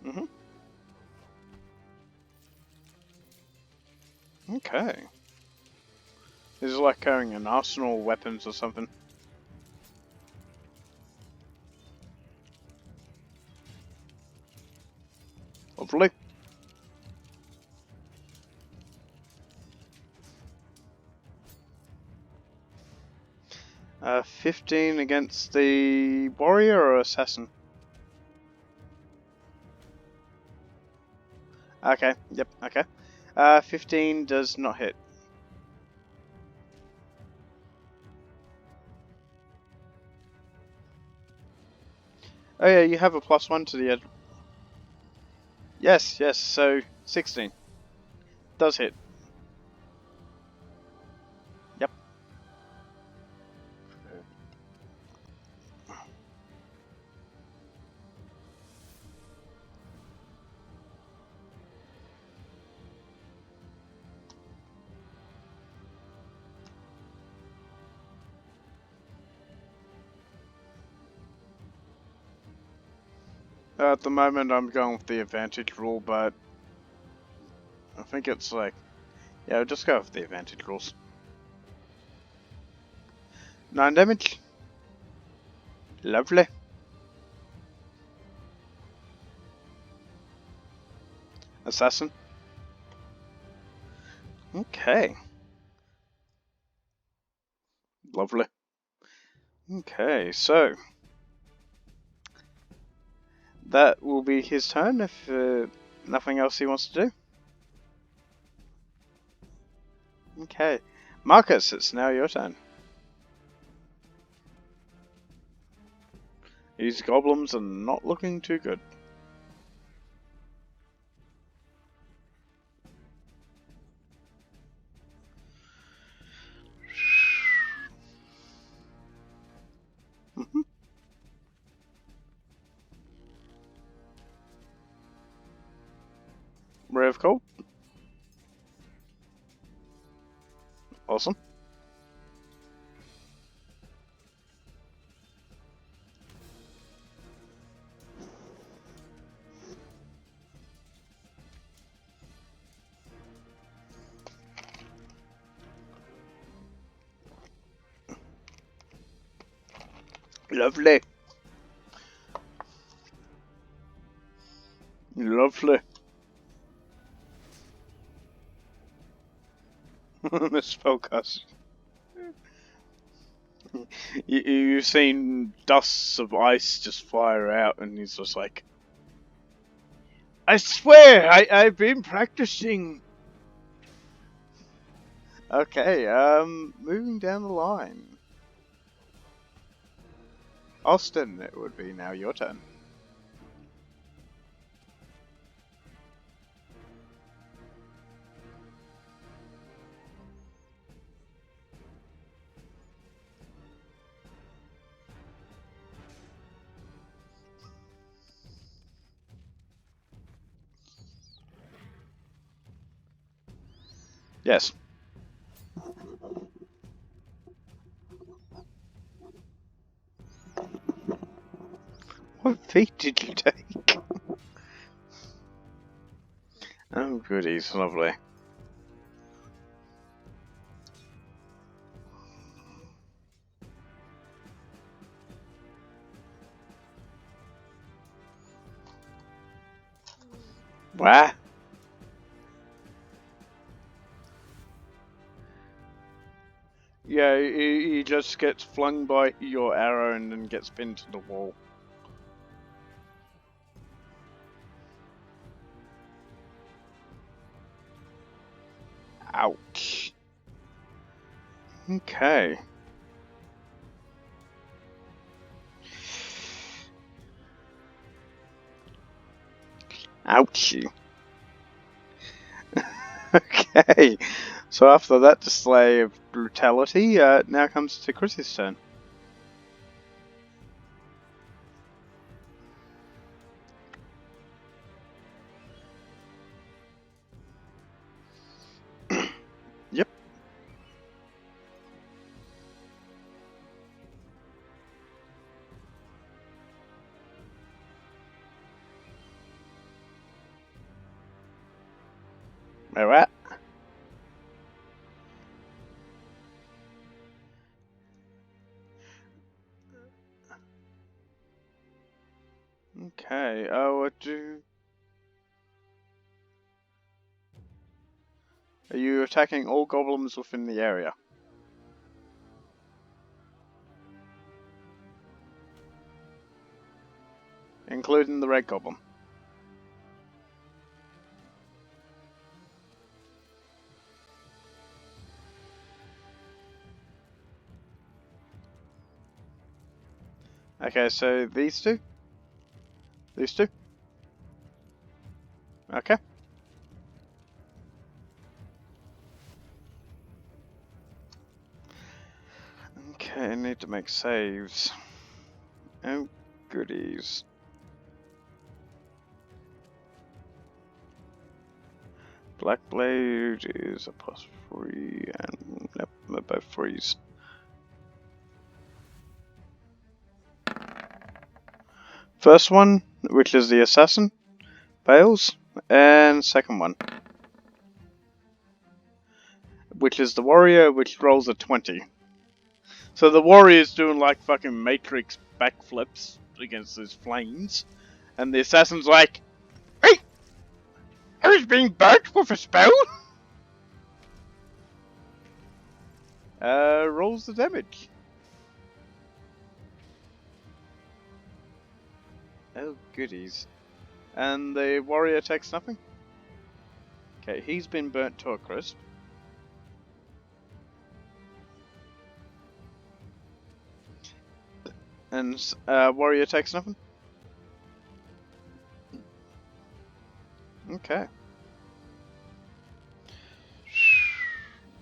Mhm. Okay. This is like carrying an arsenal of weapons or something. Lovely. 15 against the warrior or assassin? Okay, yep, okay. 15 does not hit. Oh yeah, you have a +1 to the edge. Yes, yes, so 16. Does hit. Yep. At the moment I'm going with the advantage rule, but I think it's like, yeah, I'll just go with the advantage rules. 9 damage. Lovely. Assassin. Okay. Lovely. Okay, so that will be his turn if nothing else he wants to do. Okay. Marcus, it's now your turn. These goblins are not looking too good. Ray of Cold. Awesome. Lovely. Lovely. The spellcast. You've seen dusts of ice just fire out, and he's just like, I swear, I've been practicing. Okay, moving down the line. Austin, it would be now your turn. Yes. What feat did you take? Oh, goodies, lovely. Wow. Yeah, he just gets flung by your arrow and then gets pinned to the wall. Ouch. Okay. Ouchie. Okay. So after that display of brutality, now comes to Chris's turn. Yep. Alright. Okay, what do... Are you attacking all goblins within the area? Including the red goblin? Okay, so these two? These two? Okay. Okay, I need to make saves. Oh, goodies. Black Blade is a +3, and yep, they're both 3s. First one, which is the assassin, fails, and second one, which is the warrior, which rolls a 20. So the warrior's doing like fucking Matrix backflips against those flames, and the assassin's like, "Hey, I was being burnt with a spell." Rolls the damage. Oh goodies. And the warrior takes nothing? Okay, he's been burnt to a crisp. And warrior takes nothing? Okay.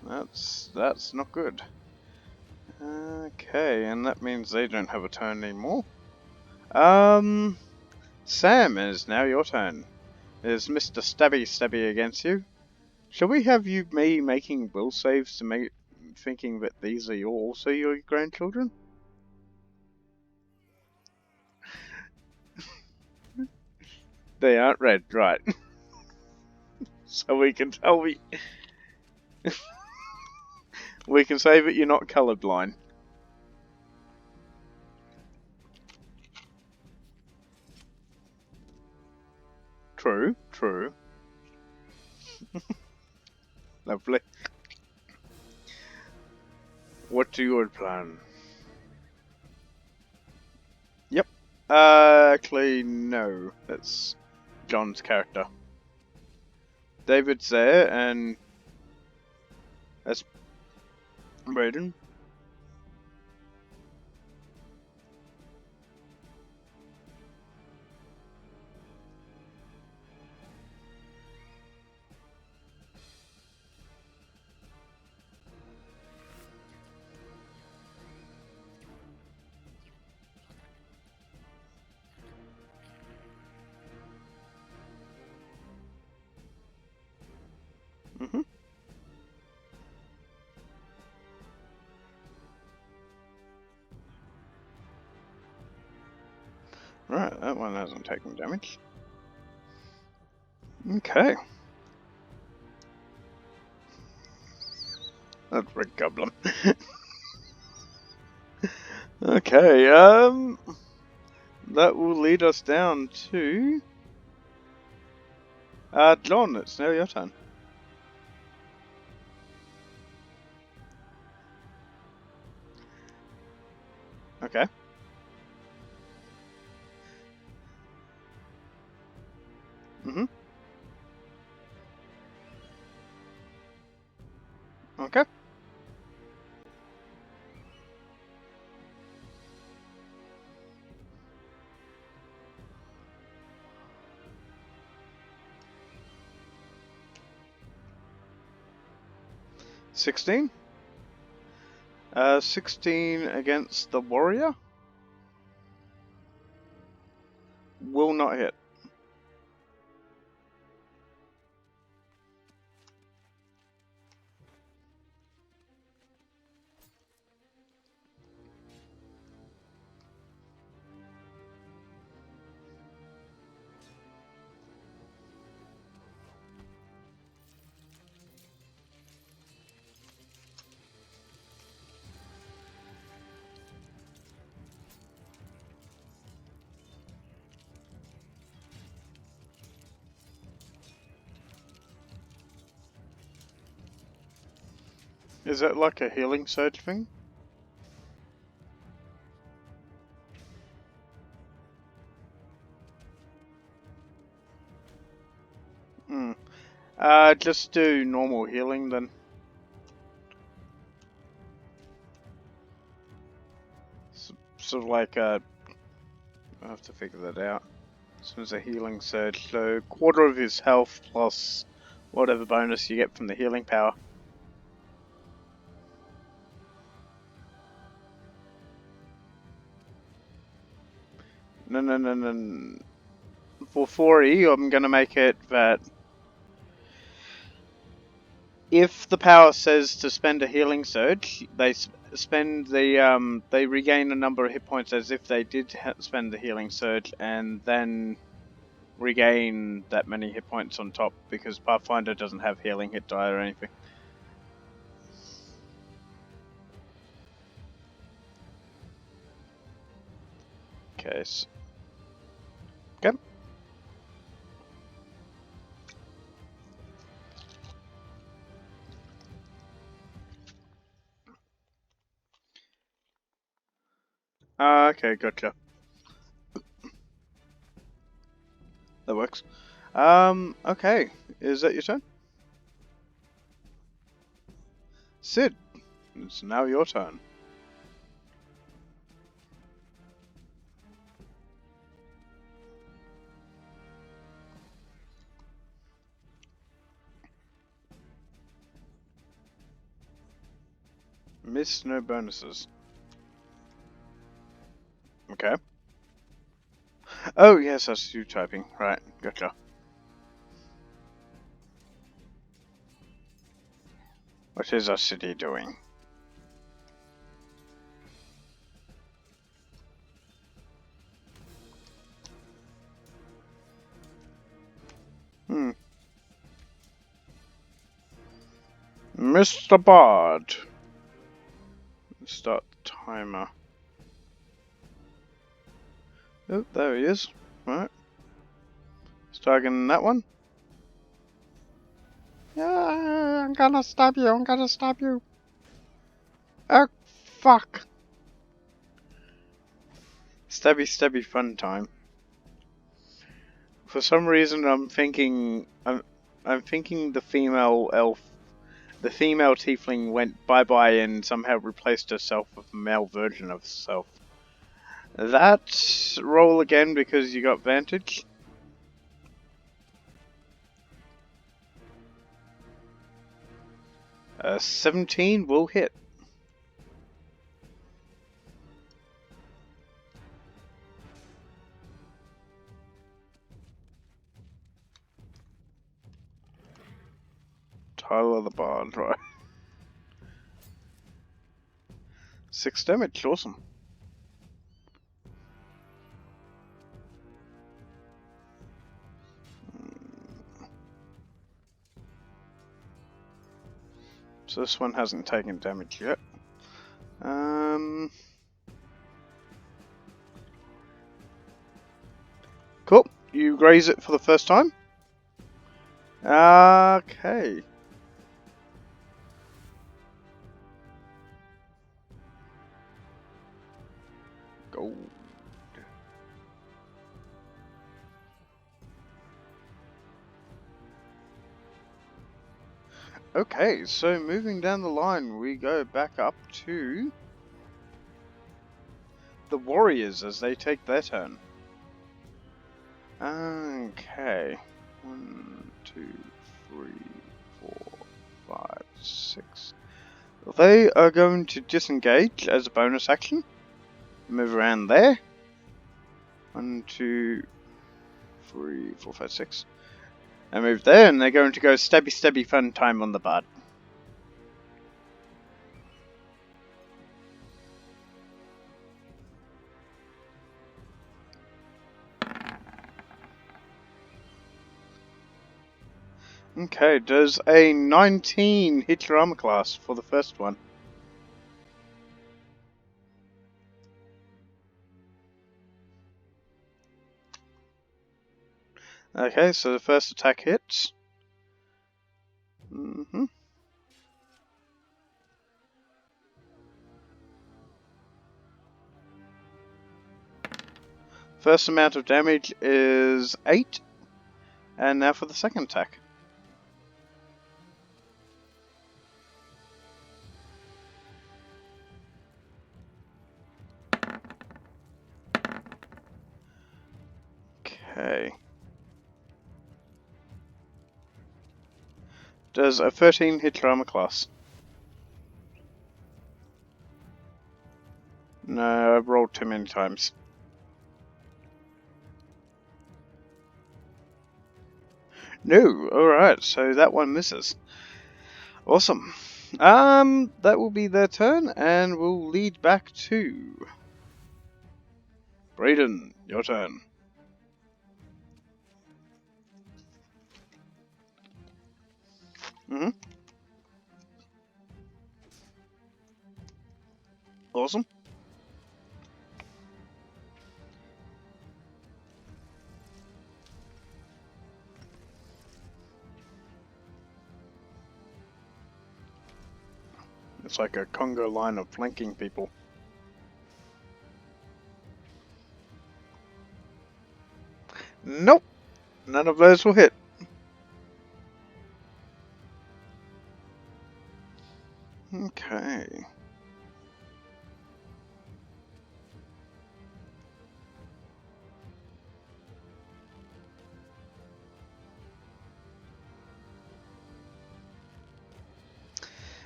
That's not good. Okay, and that means they don't have a turn anymore. Sam, it is now your turn. Is Mr. Stabby against you? Shall we have you making will saves to make thinking that these are also your grandchildren? They aren't red, right? So we can tell we can say that you're not colorblind. True, true. Lovely. What's your plan? Yep. Actually, no. That's John's character. David's there, and that's Braden. Mhm. Right, that one hasn't taken damage. Okay. That's Red Goblin. Okay, that will lead us down to John, it's now your turn. Okay. Mm-hmm. Okay. $16. 16 against the warrior. Will not hit. Is that like a healing surge thing? Hmm. Just do normal healing then. Sort of like I have to figure that out. This one's a healing surge, so quarter of his health plus whatever bonus you get from the healing power. No. For 40, I'm gonna make it that if the power says to spend a healing surge, they spend the they regain a number of hit points as if they did spend the healing surge, and then regain that many hit points on top, because Pathfinder doesn't have healing hit die or anything. Okay. Okay. Okay, gotcha. That works. Okay. Is that your turn? Sid, it's now your turn. Miss no bonuses. Okay. Oh, yes, that's you typing. Right, gotcha. What is our city doing? Mr. Bard. Start the timer. Oh, there he is. Right. Starting that one. Yeah, I'm gonna stab you. I'm gonna stab you. Oh, fuck. Stabby, stabby fun time. For some reason, I'm thinking the female elf, the female tiefling went bye-bye and somehow replaced herself with a male version of herself. That roll again because you got vantage. 17 will hit. Tyler the Bard, right. 6 damage, awesome. So this one hasn't taken damage yet. Cool. You graze it for the first time. Okay. Okay, so moving down the line, we go back up to the warriors as they take their turn. Okay. 1, 2, 3, 4, 5, 6. They are going to disengage as a bonus action. Move around there. 1, 2, 3, 4, 5, 6. And move there, and they're going to go stabby fun time on the bard. Okay, does a 19 hit your armor class for the first one? Okay, so the first attack hits. First amount of damage is 8. And now for the second attack. Okay. Does a 13 hit your armor class? No, I've rolled too many times. No, alright, so that one misses. Awesome. That will be their turn, and we'll lead back to Brayden, your turn. Awesome. It's like a Congo line of flanking people. Nope, none of those will hit. Okay.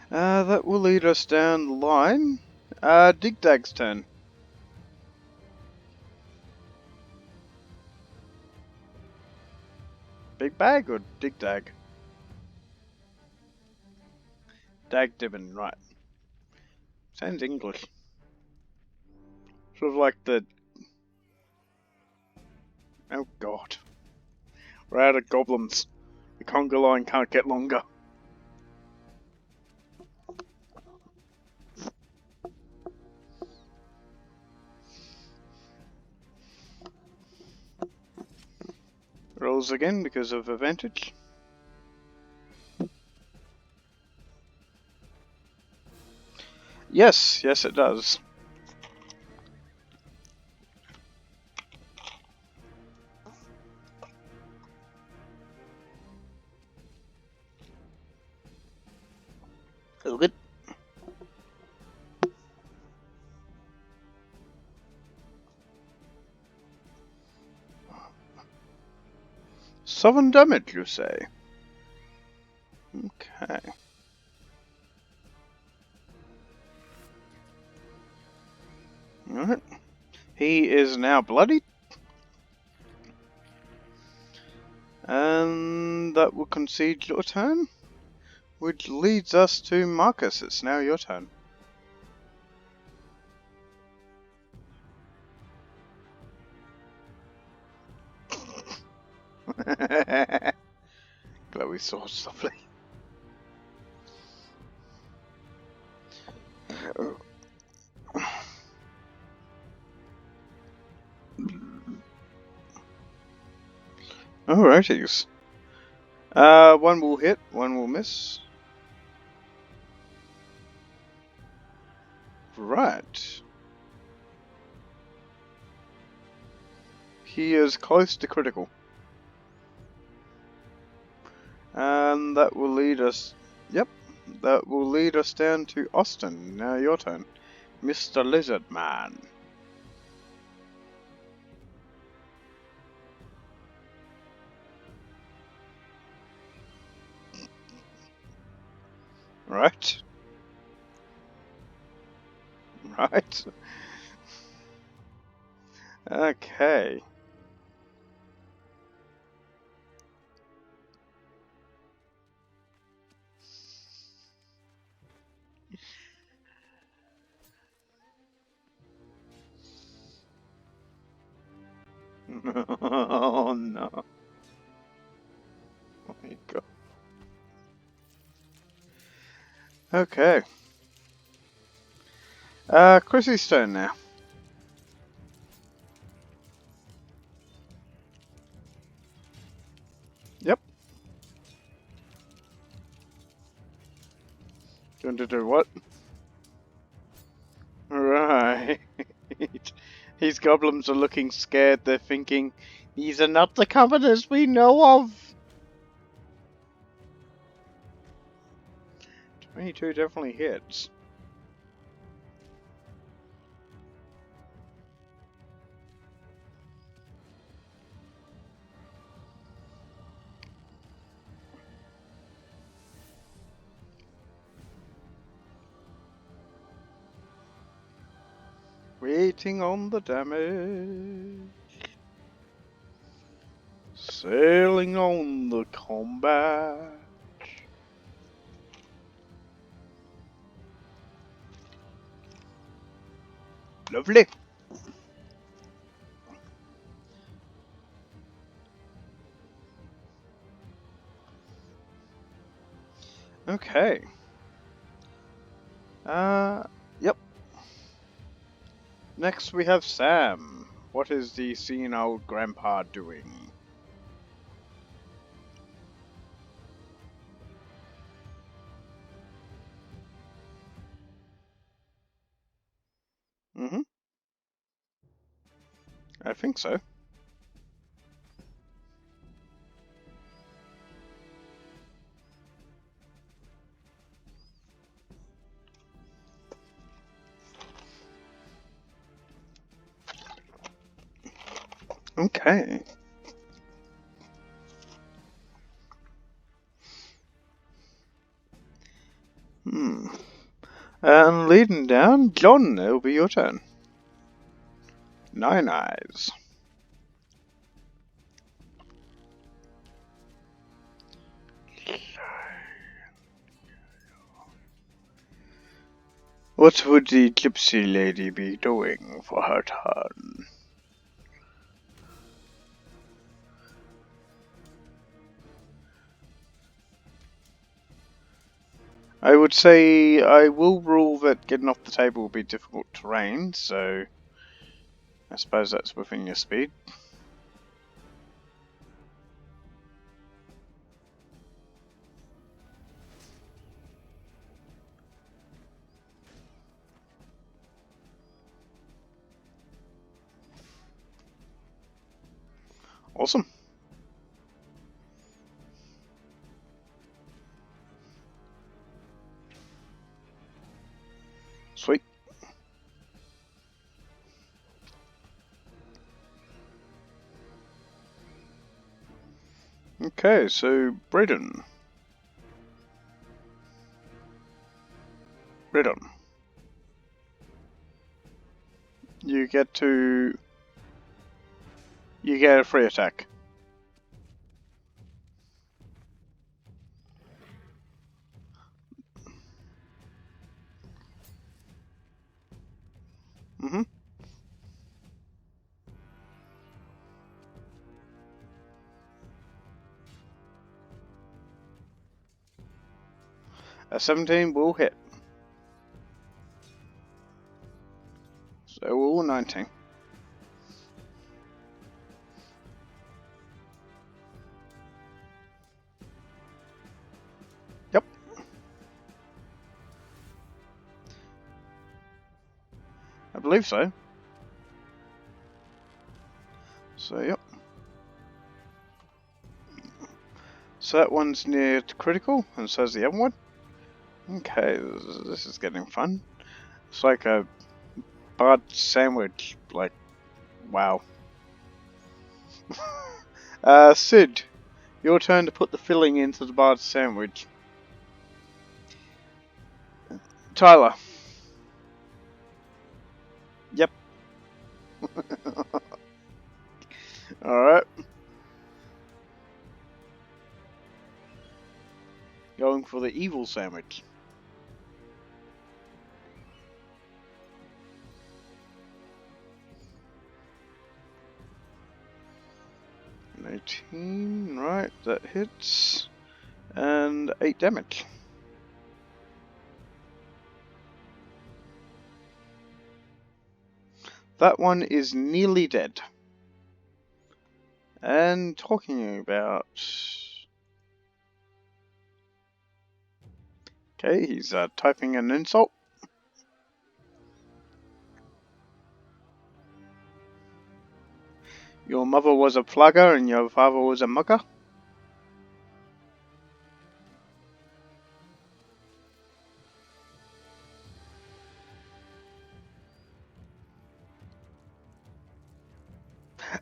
That will lead us down the line. Dig Dag's turn. Big Bag or Dig Dag? Dag Dibbin, right. Sounds English. Sort of like the... Oh god. We're out of goblins. The Congo line can't get longer. Rolls again because of advantage. Yes, it does. Oh, good. Seven damage, you say? Okay. Alright. He is now bloodied. And that will concede your turn. Which leads us to Marcus. It's now your turn. Glowy swords, lovely. Alrighties. One will hit, one will miss. Right. He is close to critical. And that will lead us... Yep, that will lead us down to Austin. Now your turn, Mr. Lizard Man. Right. Right. Okay. Oh no. Oh my god. Okay. Chrissy's turn now. Yep. Going to do what? Right. These goblins are looking scared. They're thinking, these are not the commoners we know of. 22 definitely hits. Waiting on the damage. Sailing on the combat. Lovely. Okay. Yep. Next we have Sam. What is the senile grandpa doing? Mm-hmm. I think so. Okay. And leading down, John, it'll be your turn. 9 eyes. What would the gypsy lady be doing for her turn? I would say I will rule that getting off the table will be difficult terrain, so I suppose that's within your speed. Awesome. Sweet. Okay, so Braden. Braden. You get a free attack. Mm-hmm. A 17 will hit. So will 19. Yep. I believe so. So, yep. So that one's near to critical, and so is the other one. Okay, this is getting fun. It's like a bud sandwich. Like, wow. Sid, your turn to put the filling into the bud sandwich. Tyler. Yep. Alright. Going for the evil sandwich. An 18, right, that hits. And 8 damage. That one is nearly dead. And talking about... Okay, he's typing an insult. Your mother was a plugger and your father was a mugger.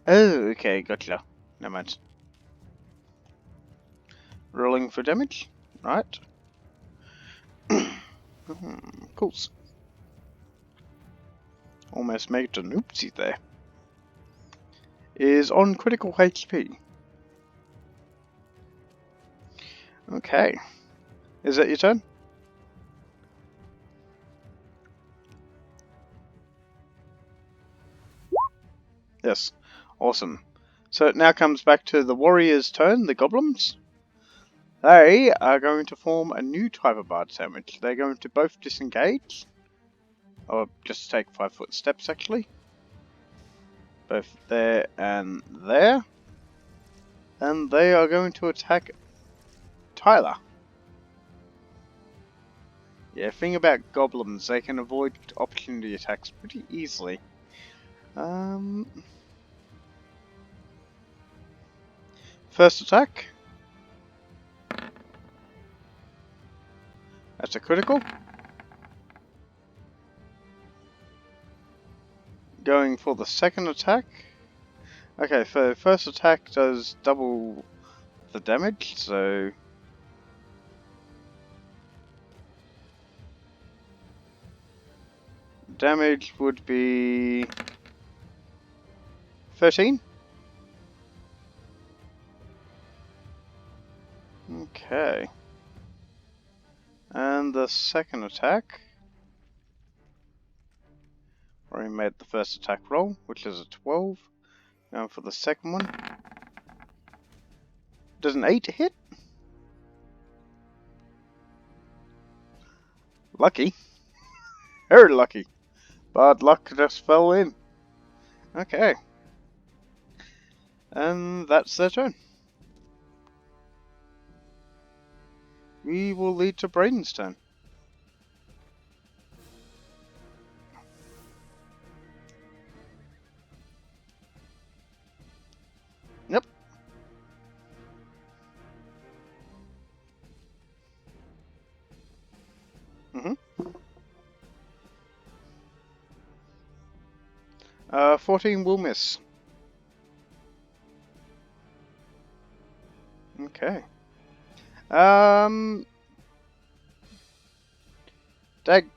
Oh, okay, gotcha. Never mind. Rolling for damage, right? Cool. Almost made an oopsie there. Is on critical HP. Okay. Is that your turn? Yes. Awesome. So it now comes back to the warrior's turn, the goblins. They are going to form a new type of bard sandwich. They're going to both disengage. Or just take 5-foot steps actually. Both there and there. And they are going to attack Tyler. Yeah, thing about goblins, they can avoid opportunity attacks pretty easily. First attack. That's a critical. Going for the second attack. Okay, so first attack does double the damage, so... Damage would be... 13? Okay. And the second attack... Already made the first attack roll, which is a 12. Going for the second one. Does an 8 hit? Lucky. Very lucky. Bad luck just fell in. Okay. And that's their turn. We will lead to Brayden's turn. Yep. Mm-hmm. 14 will miss. Okay.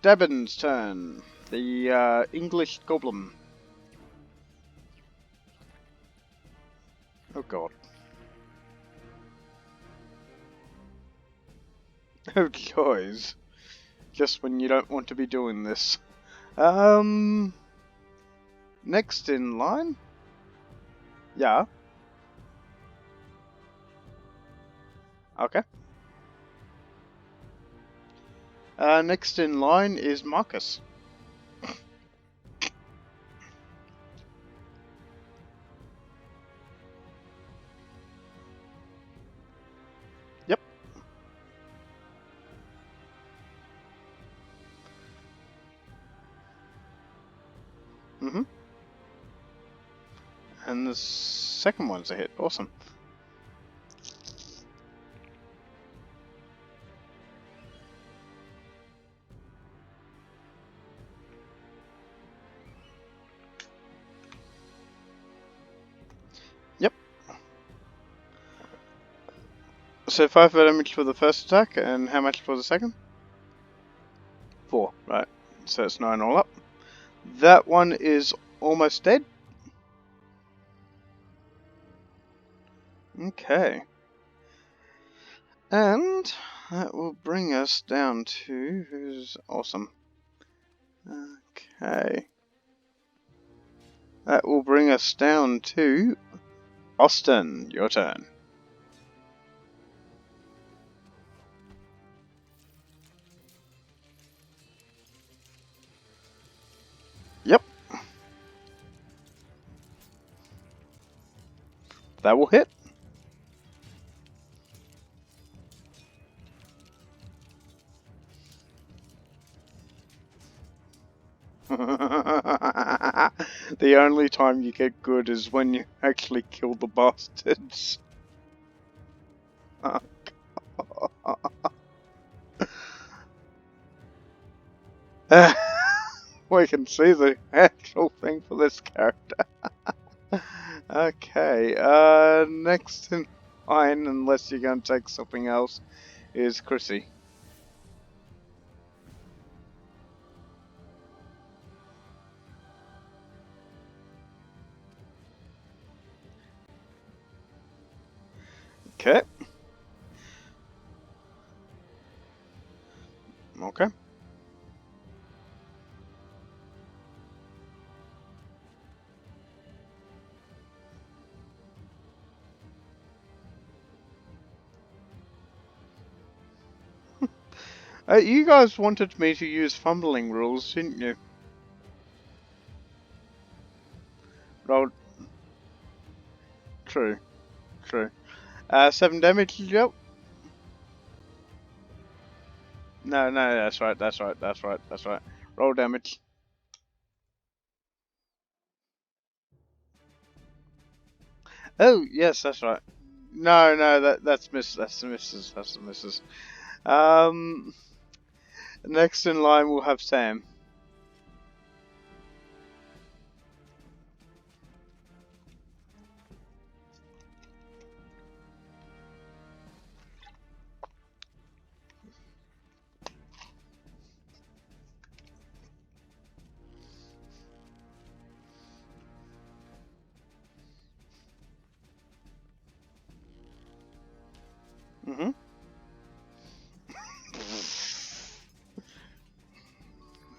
Dabin's turn. The English goblin. Oh god. Oh guys. Just when you don't want to be doing this. Next in line? Yeah. Okay. Next in line is Marcus. Yep. Mm-hmm. And the second one's a hit. Awesome. So 5 damage for the first attack, and how much for the second? 4, right. So it's 9 all up. That one is almost dead. Okay. And that will bring us down to who's awesome. Okay. That will bring us down to Austin. Your turn. Yep. That will hit. The only time you get good is when you actually kill the bastards. We can see the actual thing for this character. Okay, next in line, unless you're going to take something else, is Chrissy. Okay. Okay. You guys wanted me to use fumbling rules, didn't you? Roll. True. True. 7 damage, yep. No, that's right, that's right, that's right, that's right. Roll damage. Oh, yes, that's right. No, that's the misses. Um, next in line we'll have Sam. Mm-hmm.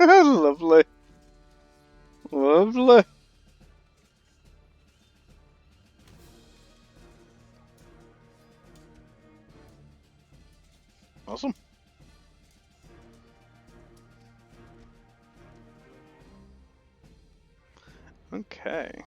Lovely. Lovely. Awesome.